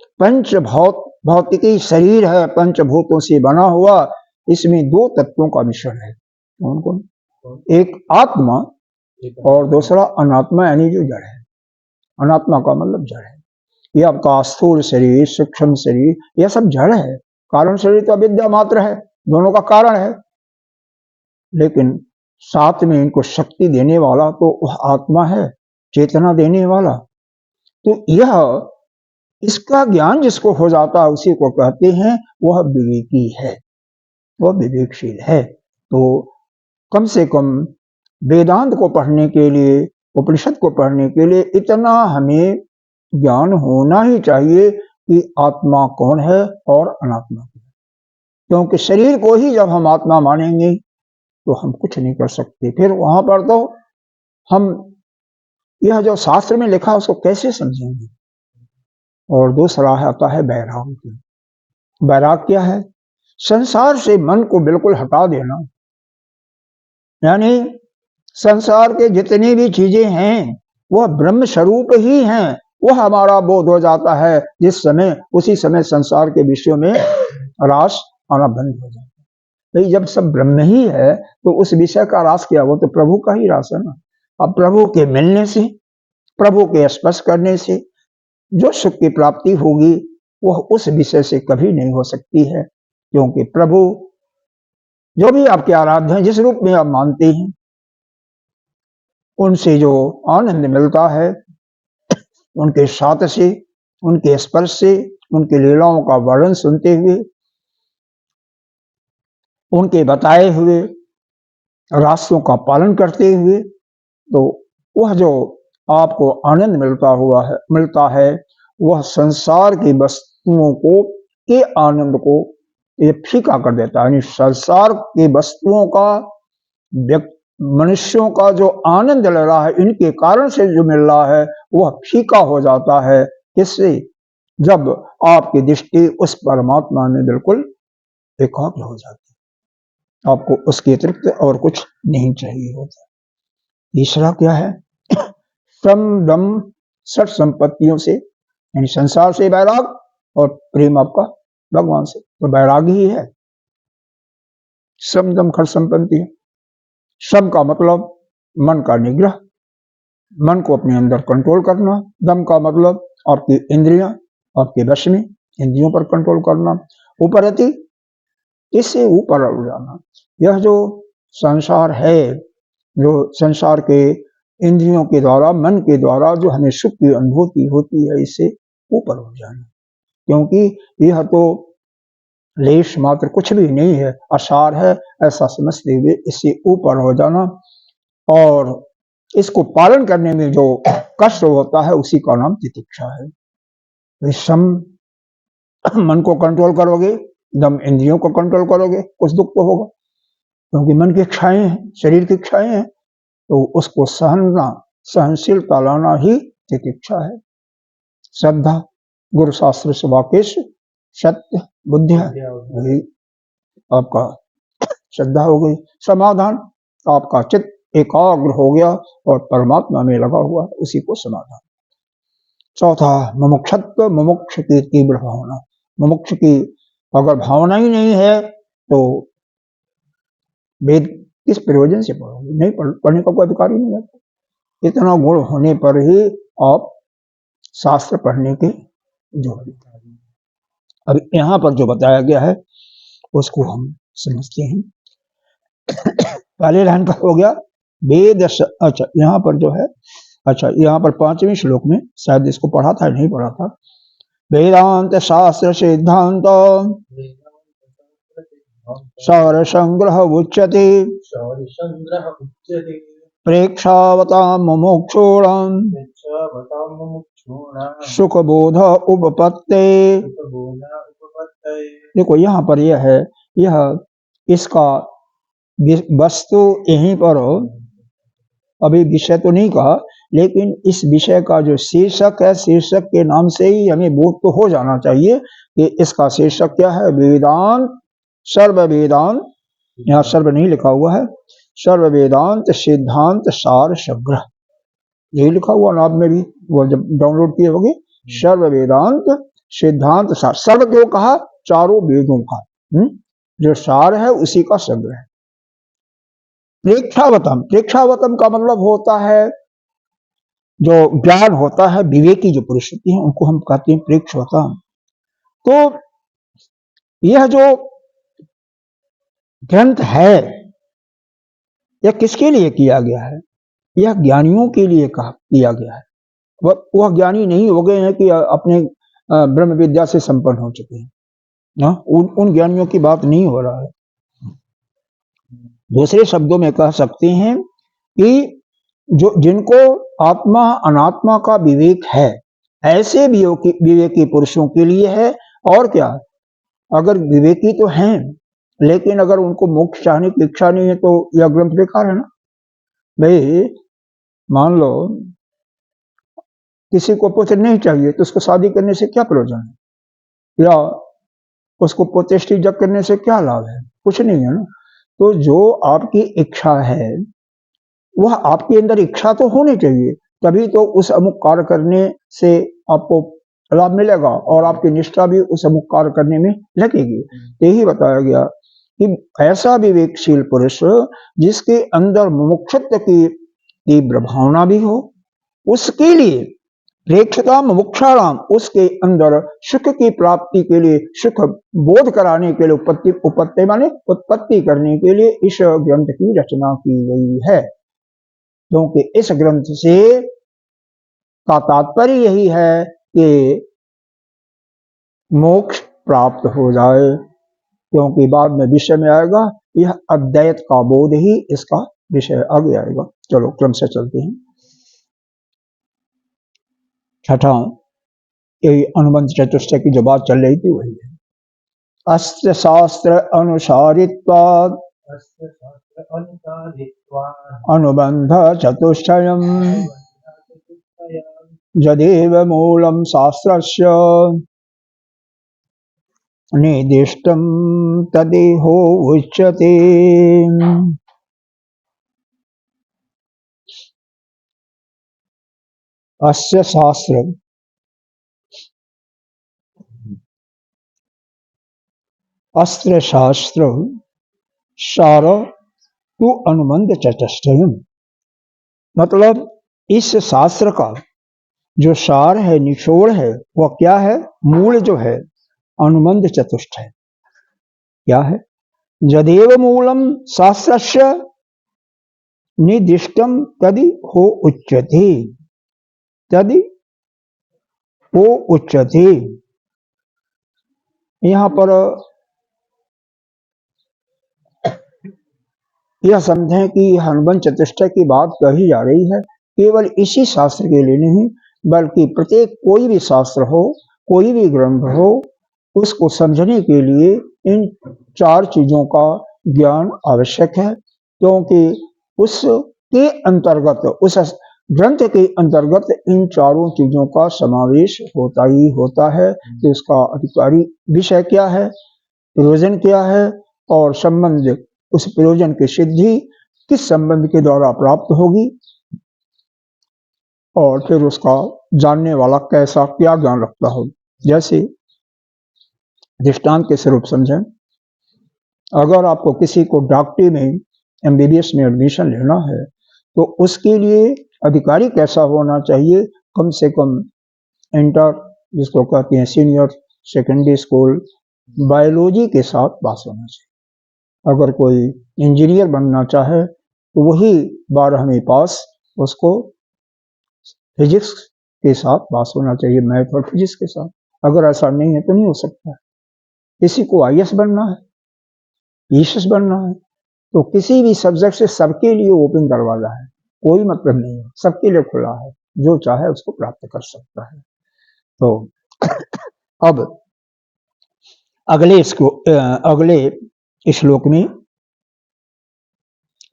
S1: भौतिकी शरीर है, पंचभूतों से बना हुआ, इसमें दो तत्वों का मिश्रण है। कौन? एक आत्मा और दूसरा अनात्मा, यानी जो जड़ है। अनात्मा का मतलब जड़ है। यह आपका स्थूल शरीर, सूक्ष्म शरीर, यह सब जड़ है। कारण शरीर तो अविद्या मात्र है, दोनों का कारण है। लेकिन साथ में इनको शक्ति देने वाला तो वह आत्मा है, चेतना देने वाला। तो यह इसका ज्ञान जिसको हो जाता है उसी को कहते हैं वह विवेकी है, वह विवेकशील है। तो कम से कम वेदांत को पढ़ने के लिए, उपनिषद को पढ़ने के लिए इतना हमें ज्ञान होना ही चाहिए कि आत्मा कौन है और अनात्मा कौन है। क्योंकि शरीर को ही जब हम आत्मा मानेंगे तो हम कुछ नहीं कर सकते। फिर वहां पर तो हम यह जो शास्त्र में लिखा उसको कैसे समझेंगे। और दूसरा आता है वैराग्य। वैराग क्या है? संसार से मन को बिल्कुल हटा देना, यानी संसार के जितनी भी चीजें हैं वह ब्रह्म स्वरूप ही हैं। वह हमारा बोध हो जाता है जिस समय, उसी समय संसार के विषयों में रास आना बंद हो जाता है। भाई जब सब ब्रह्म ही है तो उस विषय का रास क्या? वो तो प्रभु का ही रास है ना। अब प्रभु के मिलने से, प्रभु के स्पर्श करने से जो सुख की प्राप्ति होगी वह उस विषय से कभी नहीं हो सकती है। क्योंकि प्रभु जो भी आपके आराध्य हैं, जिस रूप में आप मानते हैं, उनसे जो आनंद मिलता है, उनके साथ से, उनके स्पर्श से, उनकी लीलाओं का वर्णन सुनते हुए, उनके बताए हुए रास्तों का पालन करते हुए, तो वह जो आपको आनंद मिलता है वह संसार की वस्तुओं को के आनंद को ये फीका कर देता है। संसार की वस्तुओं का, मनुष्यों का जो आनंद ले रहा है, इनके कारण से जो मिल रहा है वह फीका हो जाता है। किससे? जब आपकी दृष्टि उस परमात्मा में बिल्कुल एकाग्र हो जाती है, आपको उसके अतिरिक्त और कुछ नहीं चाहिए होता। तीसरा क्या है? श्रम दम षट संपत्तियों से, यानी संसार से वैराग और प्रेम आपका भगवान से, तो वैराग ही है। श्रम दम खट संपत्ति। श्रम का मतलब मन का निग्रह, मन को अपने अंदर कंट्रोल करना। दम का मतलब आपकी इंद्रियां आपके वश में, इंद्रियों पर कंट्रोल करना। उपरति, इससे ऊपर उड़ जाना। यह जो संसार है, जो संसार के इंद्रियों के द्वारा, मन के द्वारा जो हमें सुख की अनुभूति होती है, इससे ऊपर हो जाना। क्योंकि यह तो लेश मात्र कुछ भी नहीं है, असार है, ऐसा समझते हुए इससे ऊपर हो जाना। और इसको पालन करने में जो कष्ट होता है उसी का नाम तितिक्षा है। सम मन को कंट्रोल करोगे, दम इंद्रियों को कंट्रोल करोगे, कुछ दुख तो होगा, क्योंकि मन की इच्छाएं हैं, शरीर की इच्छाएं हैं, तो उसको सहनशीलता लाना ही तितिक्षा है। श्रद्धा, गुरु शास्त्र से वाकेश सत्य बुद्धि वही आपका श्रद्धा हो गई। समाधान, आपका चित्त एकाग्र हो गया और परमात्मा में लगा हुआ, उसी को समाधान। चौथा मुमुक्षत्व, मुमुक्ष की तीव्र भावना। मुमुक्ष की अगर भावना ही नहीं है तो वेद किस प्रयोजन से पढ़ोगे? नहीं पढ़ने का कोई अधिकार ही नहीं है। इतना गुण होने पर ही आप शास्त्र पढ़ने के जोड़। अब यहाँ पर जो बताया गया है उसको हम समझते हैं। पहले लाइन का हो गया वेद। अच्छा यहाँ पर जो है, अच्छा यहाँ पर 5वें श्लोक में, शायद इसको पढ़ा था नहीं पढ़ा था। वेदांत शास्त्र सिद्धांत सौर संग्रह उच्यते प्रेक्षावता मुमुक्षूणाम सुख बोध उपपत्ते। देखो यहाँ पर यह है, यह इसका वस्तु यहीं पर अभी विषय तो नहीं कहा, लेकिन इस विषय का जो शीर्षक है, शीर्षक के नाम से ही हमें बोध तो हो जाना चाहिए कि इसका शीर्षक क्या है। वेदांत, सर्व वेदांत, यहाँ सर्व नहीं लिखा हुआ है, सर्व वेदांत सिद्धांत सार संग्रह, यही लिखा हुआ नाम में भी, वो जब डाउनलोड किए होगे, सर्व वेदांत सिद्धांत सार, सर्व क्यों कहा, चारों वेदों का जो सार है उसी का संग्रह। प्रेक्षावतम, प्रेक्षावतम का मतलब होता है जो ज्ञान होता है, विवेकी जो पुरुष होती है उनको हम कहते हैं प्रेक्षावतम। तो यह जो ग्रंथ है यह किसके लिए किया गया है, यह ज्ञानियों के लिए किया गया है। वह ज्ञानी नहीं हो गए हैं कि अपने ब्रह्म विद्या से संपन्न हो चुके हैं, उन ज्ञानियों की बात नहीं हो रहा है। दूसरे शब्दों में कह सकते हैं कि जो जिनको आत्मा अनात्मा का विवेक है, ऐसे विवेकी पुरुषों के लिए है। और क्या, अगर विवेकी तो हैं लेकिन अगर उनको मोक्ष चाहने की इच्छा नहीं है तो यह ग्रंथ बेकार है ना। भाई मान लो किसी को पुत्र नहीं चाहिए तो उसको शादी करने से क्या प्रयोजन है, या उसको प्रतिष्ठित जग करने से क्या लाभ है, कुछ नहीं है ना। तो जो आपकी इच्छा है वह आपके अंदर इच्छा तो होनी चाहिए, तभी तो उस अमुक कार्य करने से आपको लाभ मिलेगा और आपकी निष्ठा भी उस अमुक कार्य करने में लगेगी। यही बताया गया कि ऐसा विवेकशील पुरुष जिसके अंदर मुमुक्षुत्व की तीव्र भावना भी हो, उसके लिए प्रेक्षता मुमुक्षाणाम, उसके अंदर सुख की प्राप्ति के लिए, सुख बोध कराने के लिए, उपत्ति माने उत्पत्ति करने के लिए इस ग्रंथ की रचना की गई है। क्योंकि इस ग्रंथ से का तात्पर्य यही है कि मोक्ष प्राप्त हो जाए, क्योंकि बाद में विषय में आएगा यह अद्वैत का बोध ही इसका विषय आगे आएगा। चलो क्रम से चलते हैं। छठा, ये अनुबंध चतुष्टय की जो बात चल रही थी वही है। अस्त्र शास्त्र अनुसारित्वात् अनुबंध चतुष्टयम् यदेव मूलम शास्त्रस्य निर्दिष्टं तदेहो उच्यते। अस्य शास्त्र, अस्त्र शास्त्र सार तु अनुबंध चतुष्टयम्, मतलब इस शास्त्र का जो सार है, निचोड़ है, वह क्या है, मूल जो है अनुबंध चतुष्ट है। क्या है, यदेव मूलम शास्त्रस्य निर्दिष्टम तदि हो उच्यते, तदि हो उच्यते। यहां पर यह समझें कि अनुबंध चतुष्टय की बात कही जा रही है केवल इसी शास्त्र के लिए नहीं, बल्कि प्रत्येक कोई भी शास्त्र हो, कोई भी ग्रंथ हो, उसको समझने के लिए इन चार चीजों का ज्ञान आवश्यक है। क्योंकि उसके अंतर्गत, उस ग्रंथ के अंतर्गत इन चारों चीजों का समावेश होता ही होता है कि उसका अधिकारी विषय क्या है, प्रयोजन क्या है, और संबंध, उस प्रयोजन की सिद्धि किस संबंध के द्वारा प्राप्त होगी, और फिर उसका जानने वाला कैसा, क्या ज्ञान रखता हो। जैसे दृष्टांत के स्वरूप समझें, अगर आपको किसी को डॉक्टरी में एमबीबीएस में एडमिशन लेना है तो उसके लिए अधिकारी कैसा होना चाहिए, कम से कम इंटर, जिसको कहते हैं सीनियर सेकेंडरी स्कूल, बायोलॉजी के साथ पास होना चाहिए। अगर कोई इंजीनियर बनना चाहे तो वही 12वीं पास, उसको फिजिक्स के साथ पास होना चाहिए, मैथ और फिजिक्स के साथ। अगर ऐसा नहीं है तो नहीं हो सकता। किसी को आईएएस बनना है, ईएसएस बनना है, तो किसी भी सब्जेक्ट से सबके लिए ओपन दरवाजा है, कोई मतलब नहीं है, सबके लिए खुला है, जो चाहे उसको प्राप्त कर सकता है। तो अब अगले श्लोक में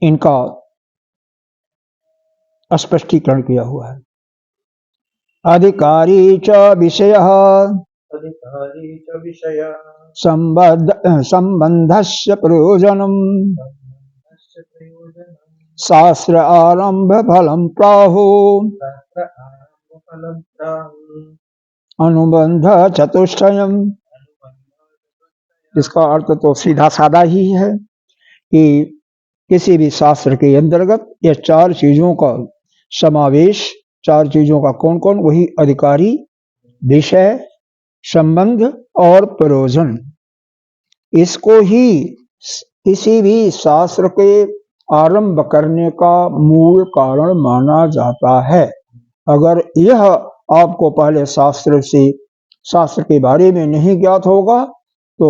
S1: इनका स्पष्टीकरण किया हुआ है। अधिकारी च विषयः संबंधस्य प्रयोजनम् शास्त्र आरंभ फलम प्राहु अनुबंध चतुष्टयम। इसका अर्थ तो सीधा साधा ही है कि किसी भी शास्त्र के अंतर्गत ये चार चीजों का समावेश, चार चीजों का कौन कौन? वही अधिकारी, विषय, संबंध और प्रयोजन। इसको ही किसी भी शास्त्र के आरंभ करने का मूल कारण माना जाता है। अगर यह आपको पहले शास्त्र के बारे में नहीं ज्ञात होगा तो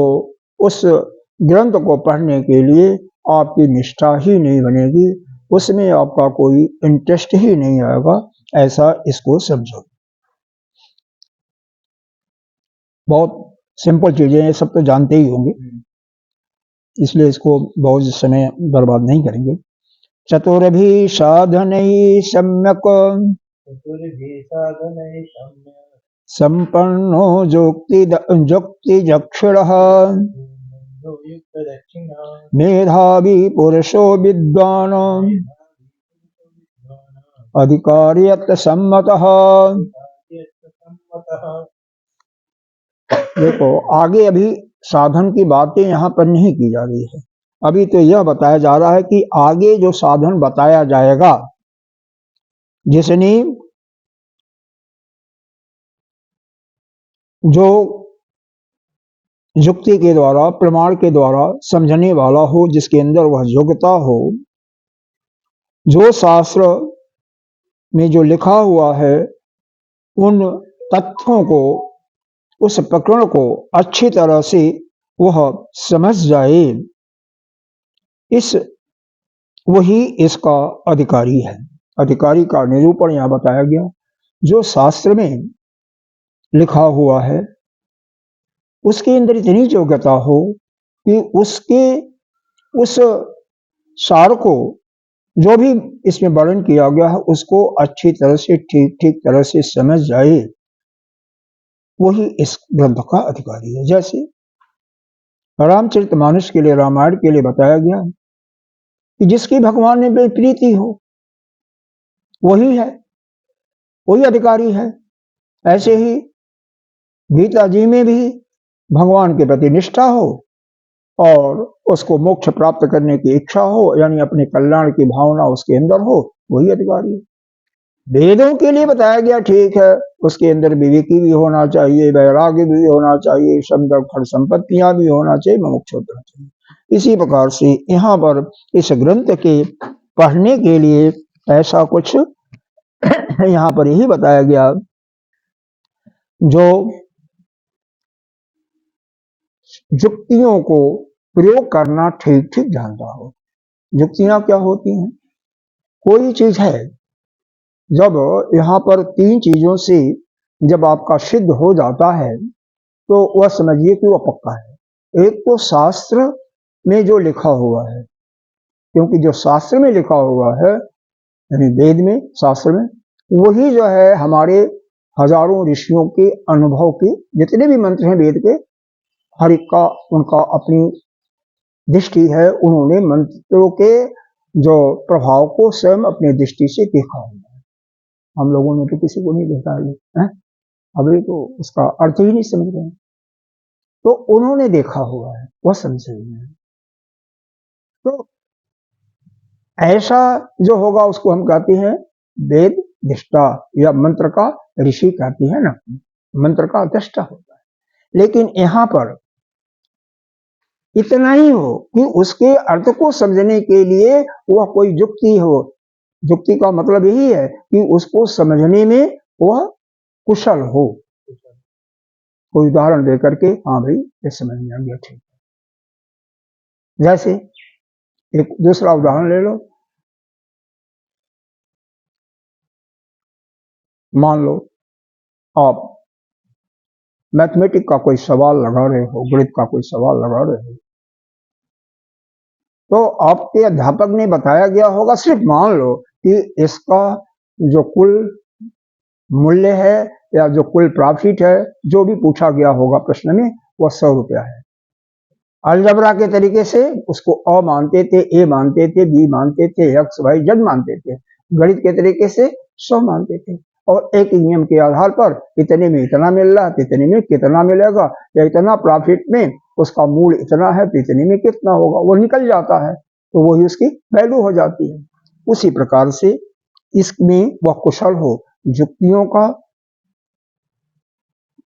S1: उस ग्रंथ को पढ़ने के लिए आपकी निष्ठा ही नहीं बनेगी, उसमें आपका कोई इंटरेस्ट ही नहीं आएगा। ऐसा इसको समझो। बहुत सिंपल चीजें, ये सब तो जानते ही होंगे, इसलिए इसको बहुत समय बर्बाद नहीं करेंगे। चतुर्भि साधनैः सम्यक् संपन्नो युक्तिदक्षिणः मेधावी पुरुषो विद्वान् अधिकार्यत सम्मतः। देखो, आगे अभी साधन की बातें यहाँ पर नहीं की जा रही है। अभी तो यह बताया जा रहा है कि आगे जो साधन बताया जाएगा, जिसने जो युक्ति के द्वारा, प्रमाण के द्वारा समझने वाला हो, जिसके अंदर वह योग्यता हो, जो शास्त्र में जो लिखा हुआ है उन तथ्यों को, उस प्रकरण को अच्छी तरह से वह समझ जाए, वही इसका अधिकारी है। अधिकारी का निरूपण यहाँ बताया गया। जो शास्त्र में लिखा हुआ है उसके अंदर इतनी योग्यता हो कि उसके उस सार को, जो भी इसमें वर्णन किया गया है, उसको अच्छी तरह से, ठीक तरह से समझ जाए, वही इस ग्रंथ का अधिकारी है। जैसे रामचरितमानस के लिए, रामायण के लिए बताया गया कि जिसकी भगवान में प्रीति हो वही है, वही अधिकारी है। ऐसे ही गीता जी में भी भगवान के प्रति निष्ठा हो और उसको मोक्ष प्राप्त करने की इच्छा हो, यानी अपने कल्याण की भावना उसके अंदर हो, वही अधिकारी है। वेदों के लिए बताया गया, ठीक है, उसके अंदर विवेकी भी होना चाहिए, वैराग्य भी होना चाहिए, शब्द अक्षर संपत्तियां भी होना चाहिए, मोक्ष होना चाहिए। इसी प्रकार से यहाँ पर इस ग्रंथ के पढ़ने के लिए ऐसा कुछ यहाँ पर यही बताया गया, जो युक्तियों को प्रयोग करना ठीक ठीक जानता हो। युक्तियां क्या होती हैं? कोई चीज है, जब यहाँ पर तीन चीजों से जब आपका सिद्ध हो जाता है तो वह समझिए कि वह पक्का है। एक तो शास्त्र में जो लिखा हुआ है, क्योंकि जो शास्त्र में लिखा हुआ है, यानी वेद में, शास्त्र में, वही जो है हमारे हजारों ऋषियों के अनुभव के जितने भी मंत्र हैं वेद के, हर एक का उनका अपनी दृष्टि है। उन्होंने मंत्रों के जो प्रभाव को स्वयं अपनी दृष्टि से देखा हुआ है। हम लोगों ने तो किसी को नहीं देखा है, अभी तो उसका अर्थ ही नहीं समझ रहे हैं। तो उन्होंने देखा हुआ है, वह समझ रहे हैं। तो ऐसा जो होगा उसको हम कहते हैं वेद दृष्टा, या मंत्र का ऋषि कहते हैं ना, मंत्र का दृष्टा होता है। लेकिन यहाँ पर इतना ही हो कि उसके अर्थ को समझने के लिए वह कोई युक्ति हो। युक्ति का मतलब यही है कि उसको समझने में वह कुशल हो। कोई उदाहरण दे करके, हाँ भाई ये समझ में आ गया, ठीक। जैसे एक दूसरा उदाहरण ले लो। मान लो आप मैथमेटिक का कोई सवाल लगा रहे हो, गणित का कोई सवाल लगा रहे हो, तो आपके अध्यापक ने बताया गया होगा, सिर्फ मान लो कि इसका जो कुल मूल्य है या जो कुल प्रॉफिट है, जो भी पूछा गया होगा प्रश्न में, वह 100 रुपया है। अलजबरा के तरीके से उसको अ मानते थे, ए मानते थे, बी मानते थे, एक्स वाई जेड मानते थे। गणित के तरीके से 100 मानते थे और एक नियम के आधार पर इतने में इतना मिल रहा है, इतने में कितना मिलेगा, या इतना प्रॉफिट में उसका मूल इतना है तो इतने में कितना होगा, वो निकल जाता है, तो वही उसकी वैल्यू हो जाती है। उसी प्रकार से इसमें वह कुशल हो, युक्तियों का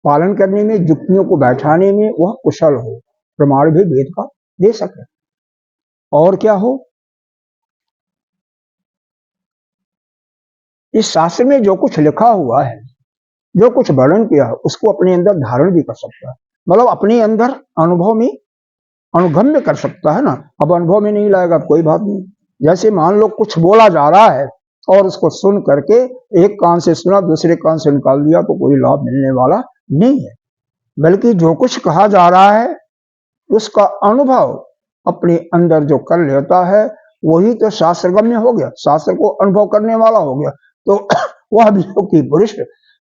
S1: पालन करने में, युक्तियों को बैठाने में वह कुशल हो, प्रमाण भी वेद का दे सके। और क्या हो, इस शास्त्र में जो कुछ लिखा हुआ है, जो कुछ वर्णन किया है, उसको अपने अंदर धारण भी कर सकता है, मतलब अपने अंदर अनुभव में अनुगम्य कर सकता है ना। अब अनुभव में नहीं लाएगा कोई बात नहीं। जैसे मान लो कुछ बोला जा रहा है और उसको सुन करके एक कान से सुना दूसरे कान से निकाल दिया तो कोई लाभ मिलने वाला नहीं है, बल्कि जो कुछ कहा जा रहा है उसका अनुभव अपने अंदर जो कर लेता है वही तो शास्त्रगम्य हो गया, शास्त्र को अनुभव करने वाला हो गया। तो वह वियोगी पुरुष,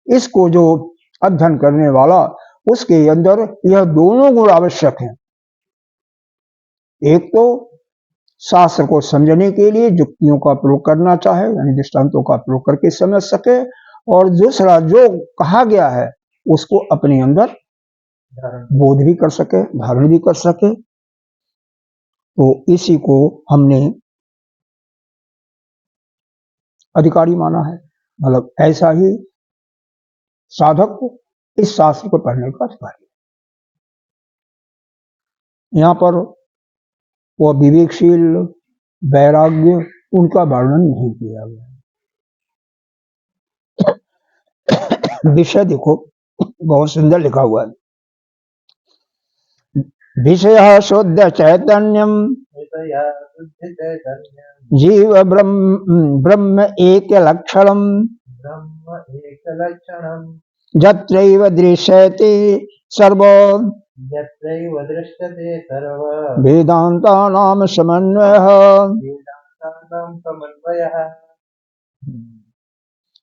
S1: इसको जो अध्ययन करने वाला, उसके अंदर यह दोनों गुण आवश्यक हैं। एक तो शास्त्र को समझने के लिए युक्तियों का प्रयोग करना चाहे, यानी दृष्टांतों का प्रयोग करके समझ सके, और दूसरा जो कहा गया है उसको अपने अंदर बोध भी कर सके, धारण भी कर सके। तो इसी को हमने अधिकारी माना है, मतलब ऐसा ही साधक को इस शास्त्र को पढ़ने का अधिकारी। यहाँ पर वो विवेकशील, वैराग्य, उनका वर्णन नहीं किया गया। विषय देखो बहुत सुंदर लिखा हुआ है, विषय शुद्ध चैतन्यम जीव ब्रह्म एक लक्षणम जत्रैव दृश्यते सर्व वेदांतानां समन्वयः।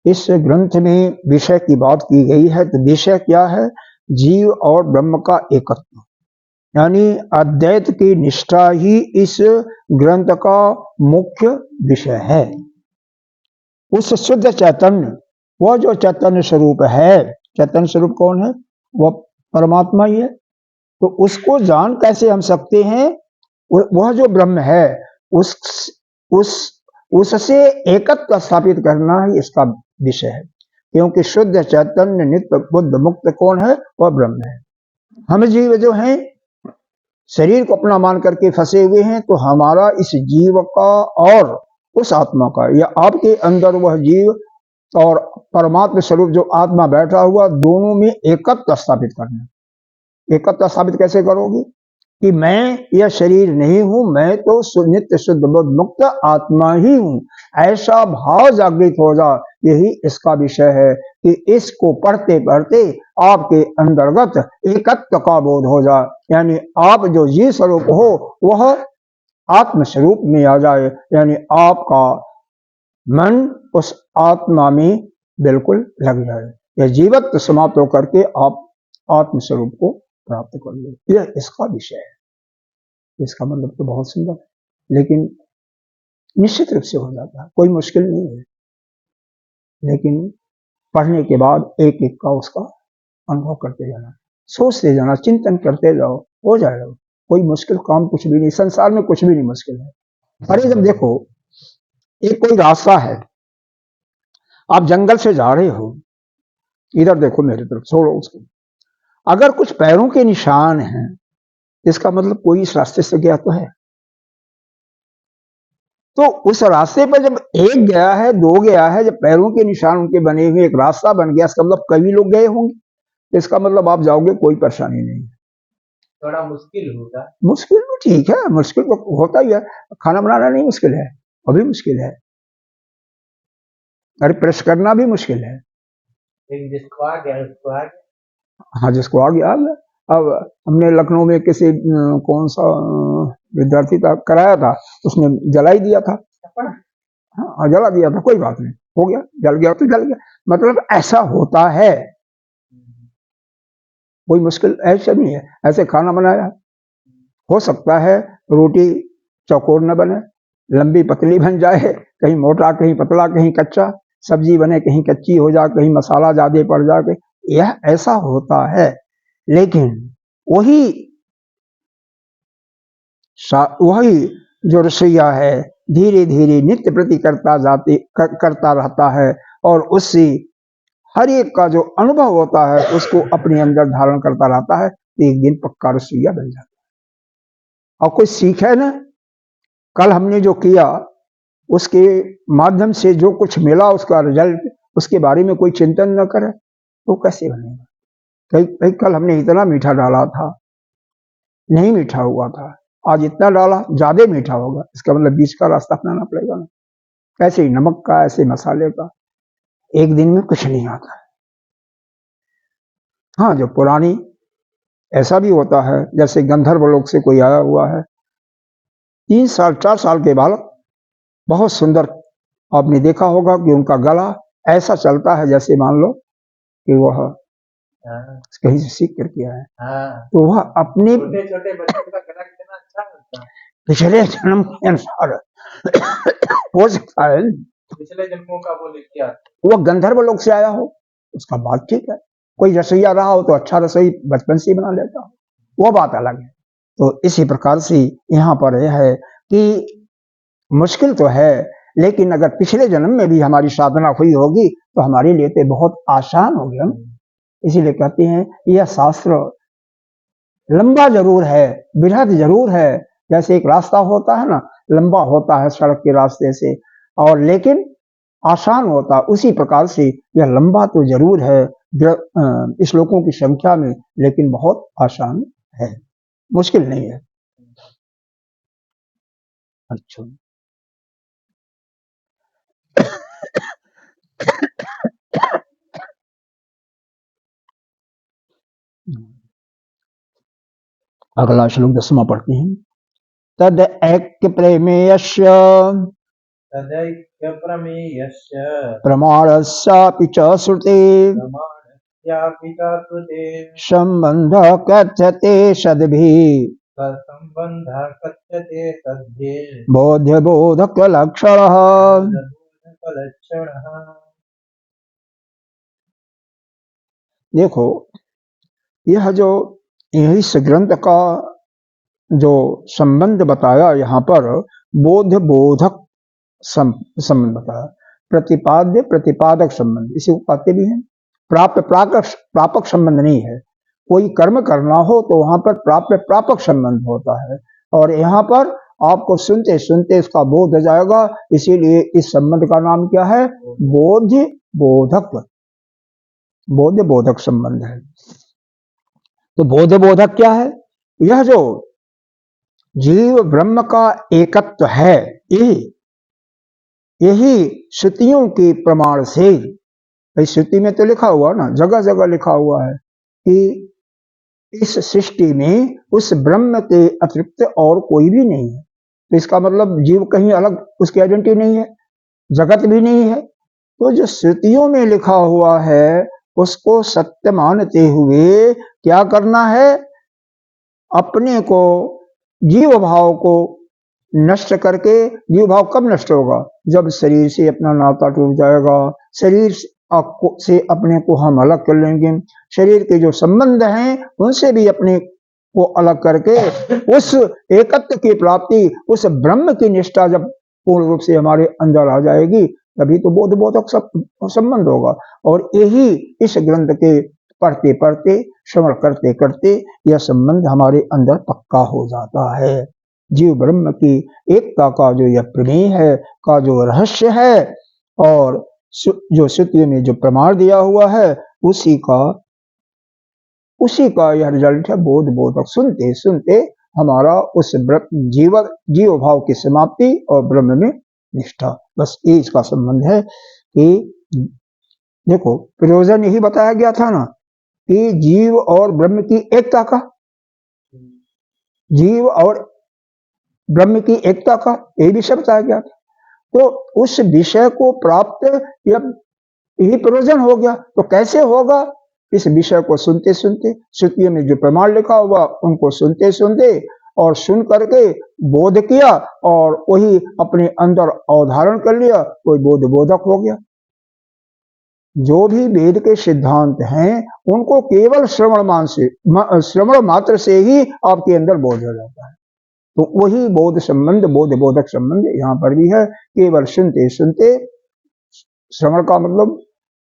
S1: इस ग्रंथ में विषय की बात की गई है, तो विषय क्या है? जीव और ब्रह्म का एकत्व, यानी अद्वैत की निष्ठा ही इस ग्रंथ का मुख्य विषय है। उस शुद्ध चैतन्य, वह जो चैतन्य स्वरूप है, चैतन्य स्वरूप कौन है? वह परमात्मा ही है। तो उसको जान कैसे हम सकते हैं? वह जो ब्रह्म है उससे एकत्व स्थापित करना ही इसका विषय है, क्योंकि शुद्ध चैतन्य नित्य बुद्ध मुक्त कौन है? वह ब्रह्म है। हम जीव जो हैं शरीर को अपना मान करके फंसे हुए हैं, तो हमारा इस जीव का और उस आत्मा का, या आपके अंदर वह जीव और परमात्मा स्वरूप जो आत्मा बैठा हुआ, दोनों में एकत्व स्थापित करना। एकत्व स्थापित कैसे करोगे? कि मैं यह शरीर नहीं हूं, मैं तो नित्य शुद्ध बुद्ध मुक्त आत्मा ही हूं, ऐसा भाव जागृत हो जा। यही इसका विषय है कि इसको पढ़ते पढ़ते आपके अंतर्गत एकत्व का बोध हो जाए, यानी आप जो जीव स्वरूप हो वह आत्म स्वरूप में आ जाए, यानी आपका मन उस आत्मा में बिल्कुल लग जाए, यह जीवत्व समाप्त होकर के आप आत्म स्वरूप को प्राप्त कर लो। यह इसका विषय है। इसका मतलब तो बहुत सुंदर है, लेकिन निश्चित रूप से हो जाता है, कोई मुश्किल नहीं है। लेकिन पढ़ने के बाद एक एक का उसका अनुभव करते जाना, सोचते जाना, चिंतन करते जाओ, हो जाएगा। कोई मुश्किल काम कुछ भी नहीं, संसार में कुछ भी नहीं मुश्किल है। अरे जब देखो एक कोई रास्ता है, आप जंगल से जा रहे हो, इधर देखो मेरी तरफ, छोड़ो उसको, अगर कुछ पैरों के निशान हैं, इसका मतलब कोई इस रास्ते से गया तो है। तो उस रास्ते पर जब एक गया है, दो गया है, जब पैरों के निशान उनके बने हुए एक रास्ता बन गया, इसका मतलब कई लोग गए होंगे, इसका मतलब आप जाओगे, कोई परेशानी नहीं।
S2: थोड़ा मुश्किल होगा,
S1: मुश्किल तो ठीक है, मुश्किल तो होता ही है, खाना बनाना नहीं मुश्किल है, अभी मुश्किल है, अरे प्रेस करना भी मुश्किल है।
S2: जिसको आ गया उसको आ गया।
S1: हाँ, जिसको आ गया आ गया। अब हमने लखनऊ में किसी कौन सा विद्यार्थी था, कराया था, उसने जला ही दिया था। हाँ, जला दिया था, कोई बात नहीं, हो गया, जल गया तो जल गया, मतलब ऐसा होता है, कोई मुश्किल ऐसा नहीं है। ऐसे खाना बनाया, हो सकता है रोटी चौकोर न बने, लंबी पतली बन जाए, कहीं मोटा कहीं पतला कहीं कच्चा, सब्जी बने कहीं कच्ची हो जाए, कहीं मसाला ज्यादा पड़ जाए, यह ऐसा होता है। लेकिन वही वही जो रसोईया है धीरे धीरे नित्य प्रति करता रहता है, और उससे हर एक का जो अनुभव होता है उसको अपने अंदर धारण करता रहता है, तो एक दिन पक्का रसोईया बन जाता है। और कोई सीखे ना, कल हमने जो किया उसके माध्यम से जो कुछ मिला उसका रिजल्ट, उसके बारे में कोई चिंतन न करे तो कैसे बनेगा। कई कल हमने इतना मीठा डाला था, नहीं मीठा हुआ था, आज इतना डाला ज्यादा मीठा होगा, इसका मतलब बीच का रास्ता अपनाना पड़ेगा ना। ऐसे ही नमक का, ऐसे मसाले का एक दिन में कुछ नहीं आता। हाँ, जो पुरानी ऐसा भी होता है, जैसे गंधर्व लोक से कोई आया हुआ है, 3 साल 4 साल के बालक, बहुत सुंदर, आपने देखा होगा कि उनका गला ऐसा चलता है जैसे मान लो कि वह कहीं से सीख कर किया है। तो वह अपने
S2: छोटे बच्चों का गला कितना अच्छा होता है,
S1: पिछले जन्म के अनुसार हो सकता है
S2: पिछले जन्मों का वो लिखा,
S1: वह गंधर्व लोक से आया हो, उसका बात ठीक है। कोई रसोईया रहा हो तो अच्छा रसोई बचपन से ही बना लेता हो, वह बात अलग है। तो इसी प्रकार से यहाँ पर यह है कि मुश्किल तो है, लेकिन अगर पिछले जन्म में भी हमारी साधना हुई होगी तो हमारे लिए तो बहुत आसान हो गया। इसीलिए कहते हैं यह शास्त्र लंबा जरूर है, बृहद जरूर है। जैसे एक रास्ता होता है ना, लंबा होता है सड़क के रास्ते से, और लेकिन आसान होता, उसी प्रकार से यह लंबा तो जरूर है श्लोकों की संख्या में, लेकिन बहुत आसान है, मुश्किल नहीं है। अच्छा, अगला श्लोक 10वां पढ़ते हैं। तद ऐक्य प्रेमेयस्य
S2: तदैक्य प्रमेयस्य
S1: प्रमाणस्यापि च श्रुते
S2: प्रमाणस्यापि च श्रुते
S1: संबंधः कथ्यते सद्भिः
S2: संबंधः कथ्यते सद्भिः
S1: बोध्यबोधकलक्षणः।
S2: बोधबोधकलक्षणः।
S1: देखो, यह जो इस ग्रंथ का जो संबंध बताया यहाँ पर, बोध बोधक संबंध बताया, प्रतिपाद्य प्रतिपादक संबंध, इसे कहते भी हैं। प्राप्त प्रापक संबंध नहीं है। कोई कर्म करना हो तो वहां पर प्राप्त प्रापक संबंध होता है, और यहाँ पर आपको सुनते सुनते इसका बोध हो जाएगा, इसीलिए इस संबंध का नाम क्या है? बोध बोधक, बोध बोधक संबंध है। तो बोध बोधक क्या है? यह जो जीव ब्रह्म का एकत्व है, यही श्रुतियों के प्रमाण से, श्रुति में तो लिखा हुआ ना, जगह जगह लिखा हुआ है कि इस सृष्टि में उस ब्रह्म के अतिरिक्त और कोई भी नहीं है। तो इसका मतलब जीव कहीं अलग, उसकी आइडेंटिटी नहीं है, जगत भी नहीं है। तो जो श्रुतियों में लिखा हुआ है उसको सत्य मानते हुए क्या करना है? अपने को, जीव भाव को नष्ट करके, जीव भाव कब नष्ट होगा? जब शरीर से अपना नाता टूट जाएगा, शरीर से अपने को हम अलग कर लेंगे, शरीर के जो संबंध हैं उनसे भी अपने को अलग करके उस एकत्व की प्राप्ति, उस ब्रह्म की निष्ठा जब पूर्ण रूप से हमारे अंदर आ जाएगी, तभी तो बोध बोधक संबंध होगा। और यही इस ग्रंथ के पढ़ते पढ़ते, श्रवण करते करते यह संबंध हमारे अंदर पक्का हो जाता है। जीव ब्रह्म की एकता का जो यह प्रमेय है, का जो रहस्य है, और जो श्रुति में जो प्रमाण दिया हुआ है, उसी का यह रिजल्ट है बोध बोधक। सुनते सुनते हमारा उस जीव भाव की समाप्ति और ब्रह्म में निष्ठा, बस ये इसका संबंध है। कि देखो, प्रयोजन यही बताया गया था ना कि जीव और ब्रह्म की एकता का, जीव और ब्रह्म की एकता का यही विषय बताया गया था। तो उस विषय को प्राप्त यही प्रयोजन हो गया। तो कैसे होगा? इस विषय को सुनते सुनते, श्रुतियों में जो प्रमाण लिखा हुआ उनको सुनते सुनते और सुन करके बोध किया और वही अपने अंदर अवधारण कर लिया, कोई बोध बोधक हो गया। जो भी वेद के सिद्धांत हैं उनको केवल श्रवण मात्र से ही आपके अंदर बोध हो जाता है। तो वही बोध संबंध, बोध बोधक संबंध यहाँ पर भी है। केवल सुनते सुनते, श्रवण का मतलब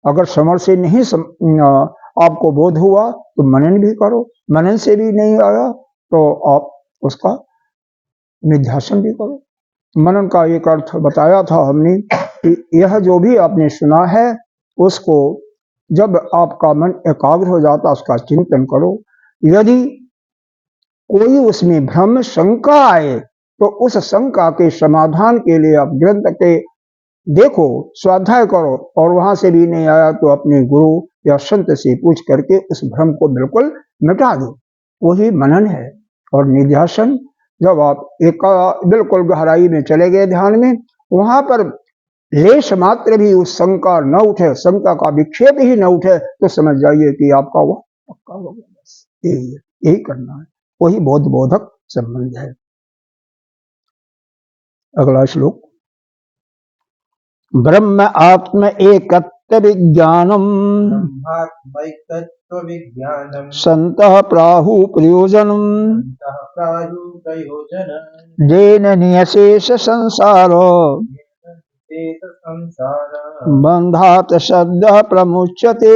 S1: अगर श्रवण से नहीं आपको बोध हुआ तो मनन भी करो, मनन से भी नहीं आया तो आप उसका निध्यासन भी करो। मनन का एक अर्थ बताया था हमने कि यह जो भी आपने सुना है उसको जब आपका मन एकाग्र हो जाता उसका चिंतन करो। यदि कोई उसमें भ्रम शंका आए तो उस शंका के समाधान के लिए आप ग्रंथ के देखो, स्वाध्याय करो, और वहां से भी नहीं आया तो अपने गुरु या संत से पूछ करके उस भ्रम को बिल्कुल मिटा दो। वही मनन है। और निध्यासन, जब आप एक बिल्कुल गहराई में चले गए ध्यान में, वहां पर लेश मात्र भी उस शंका न उठे, शंका का विक्षेप ही न उठे, तो समझ जाइए कि आपका वह पक्का हो गया। बस यही करना है। वही बोध बोधक संबंध है। अगला श्लोक। ब्रह्म आत्म एकत्व विज्ञानम संतः प्राहु प्रयोजनम जेन नियशेष संसार बंधात सद्यः प्रमुच्यते।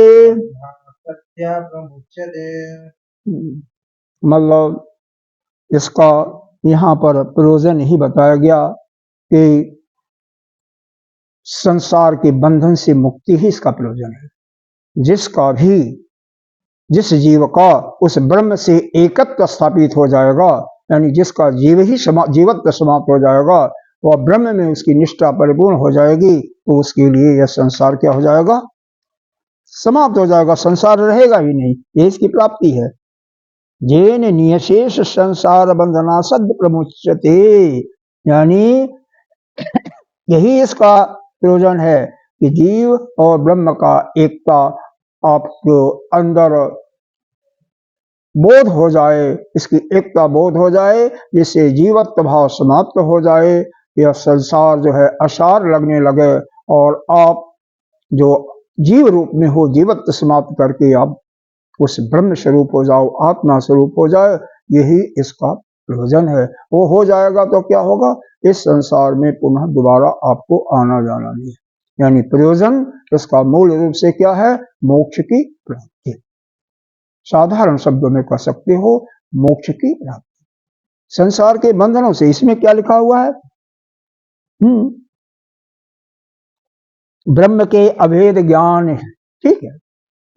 S1: मतलब इसका यहाँ पर प्रयोजन ही बताया गया कि संसार के बंधन से मुक्ति ही इसका प्रयोजन है। जिस जीव का उस ब्रह्म से एकत्व स्थापित हो जाएगा, यानी जिसका जीवत्व समाप्त हो जाएगा, वह ब्रह्म में उसकी निष्ठा परिपूर्ण हो जाएगी, तो उसके लिए यह संसार क्या हो जाएगा? समाप्त हो जाएगा, संसार रहेगा ही नहीं। ये इसकी प्राप्ति है। जेन नियशेष संसार बंधना सद प्रमुच्यते, यानी यही इसका प्रयोजन है कि जीव और ब्रह्म का एकता आपको अंदर बोध हो जाए, इसकी एकता बोध हो जाए, जिससे जीवत्व भाव समाप्त हो जाए, यह संसार जो है असार लगने लगे और आप जो जीव रूप में हो, जीवत्व समाप्त करके आप उस ब्रह्म स्वरूप हो जाओ, आत्मा स्वरूप हो जाए। यही इसका प्रयोजन है। वो हो जाएगा तो क्या होगा? इस संसार में पुनः दोबारा आपको आना जाना नहीं है। यानी प्रयोजन इसका मूल रूप से क्या है? मोक्ष की प्राप्ति। साधारण शब्दों में कह सकते हो मोक्ष की प्राप्ति। संसार के बंधनों से, इसमें क्या लिखा हुआ है? ब्रह्म के अभेद ज्ञान, ठीक है।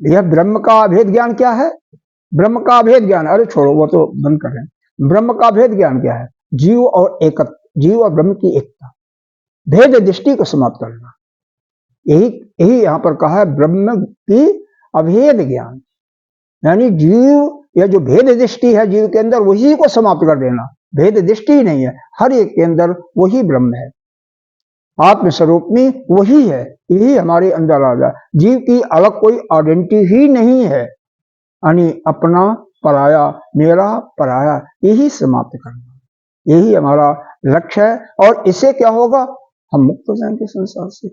S1: यह ब्रह्म का अभेद ज्ञान क्या है? ब्रह्म का अभेद ज्ञान, अरे छोड़ो वो तो बंद कर रहे हैं। ब्रह्म का अभेद ज्ञान क्या है? जीव और एकत्व, जीव और ब्रह्म की एकता, भेद दृष्टि को समाप्त करना। यही यहां पर कहा है, ब्रह्म की अभेद ज्ञान, यानी जीव, यह जो भेद दृष्टि है जीव के अंदर, वही को समाप्त कर देना। भेद दृष्टि नहीं है, हर एक के अंदर वही ब्रह्म है, आत्मस्वरूप में वही है। यही हमारे अंदर आ जाए। जीव की अलग कोई आइडेंटिटी ही नहीं है, यानी अपना पराया, मेरा पराया, यही समाप्त करना, यही हमारा लक्ष्य है। और इससे क्या होगा? हम मुक्त हो जाएंगे संसार से।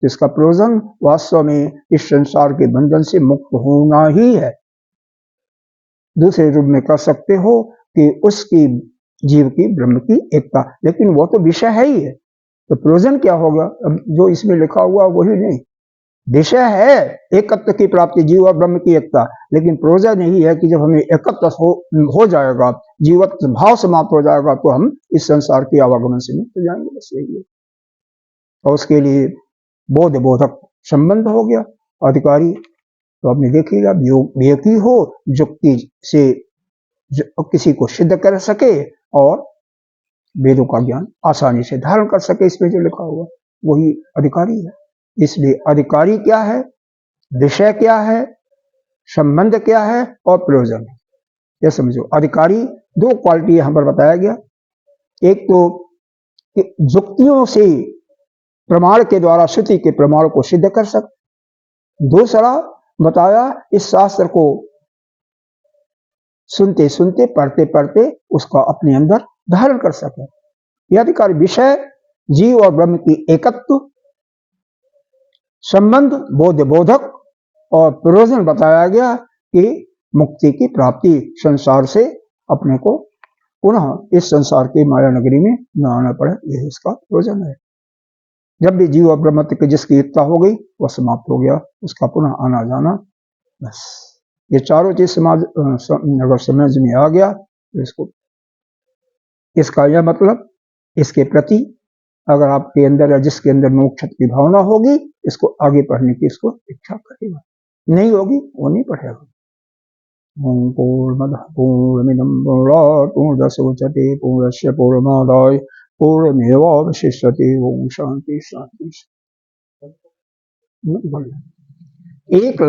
S1: इसका प्रयोजन वास्तव में इस संसार के बंधन से मुक्त होना ही है। दूसरे रूप में कह सकते हो कि उसकी, जीव की, ब्रह्म की एकता, लेकिन वो तो विषय है ही है। तो प्रयोजन क्या होगा? अब जो इसमें लिखा हुआ वही नहीं, विषय है एकत्व की प्राप्ति, जीव और ब्रह्म की एकता, लेकिन प्रयोजन यही है कि जब हमें एकत्व हो जाएगा, जीवत्व भाव समाप्त हो जाएगा, तो हम इस संसार के आवागमन से मुक्त हो जाएंगे। बस यही है। और उसके लिए बोध बोधक संबंध हो गया। अधिकारी तो आपने देखिएगा, व्यक्ति हो युक्ति से किसी को सिद्ध कर सके और वेदों का ज्ञान आसानी से धारण कर सके, इसमें जो लिखा हुआ वही अधिकारी है। इसलिए अधिकारी क्या है, विषय क्या है, संबंध क्या है और प्रयोजन है, यह समझो। अधिकारी, दो क्वालिटी यहां पर बताया गया। एक तो युक्तियों से, प्रमाण के द्वारा श्रुति के प्रमाण को सिद्ध कर सकते। दूसरा बताया, इस शास्त्र को सुनते सुनते पढ़ते पढ़ते उसको अपने अंदर धारण कर सके। यह अधिकार विषय जीव और ब्रह्म की एकत्व, संबंध, बोध बोधक और प्रयोजन बताया गया कि मुक्ति की प्राप्ति, संसार से अपने को पुनः इस संसार की माया नगरी में न आना पड़े, यह इसका प्रयोजन है। जब भी जीव और ब्रह्म की जिसकी एकता हो गई वह समाप्त हो गया, उसका पुनः आना जाना, बस ये चारों चीज समाज अगर समझ में आ गया तो इसको, इसका यह मतलब, इसके प्रति अगर आपके अंदर या जिसके अंदर मोक्ष की भावना होगी, इसको आगे पढ़ने की इसको इच्छा करेगा, नहीं होगी वो नहीं पढ़ेगा। ओम पूर्णमदः पूर्णमिदं पूर्णात् पूर्णमुदच्यते पूर्णस्य पूर्णमादाय पूर्णमेवावशिष्यते। ओम शांति शांति। एक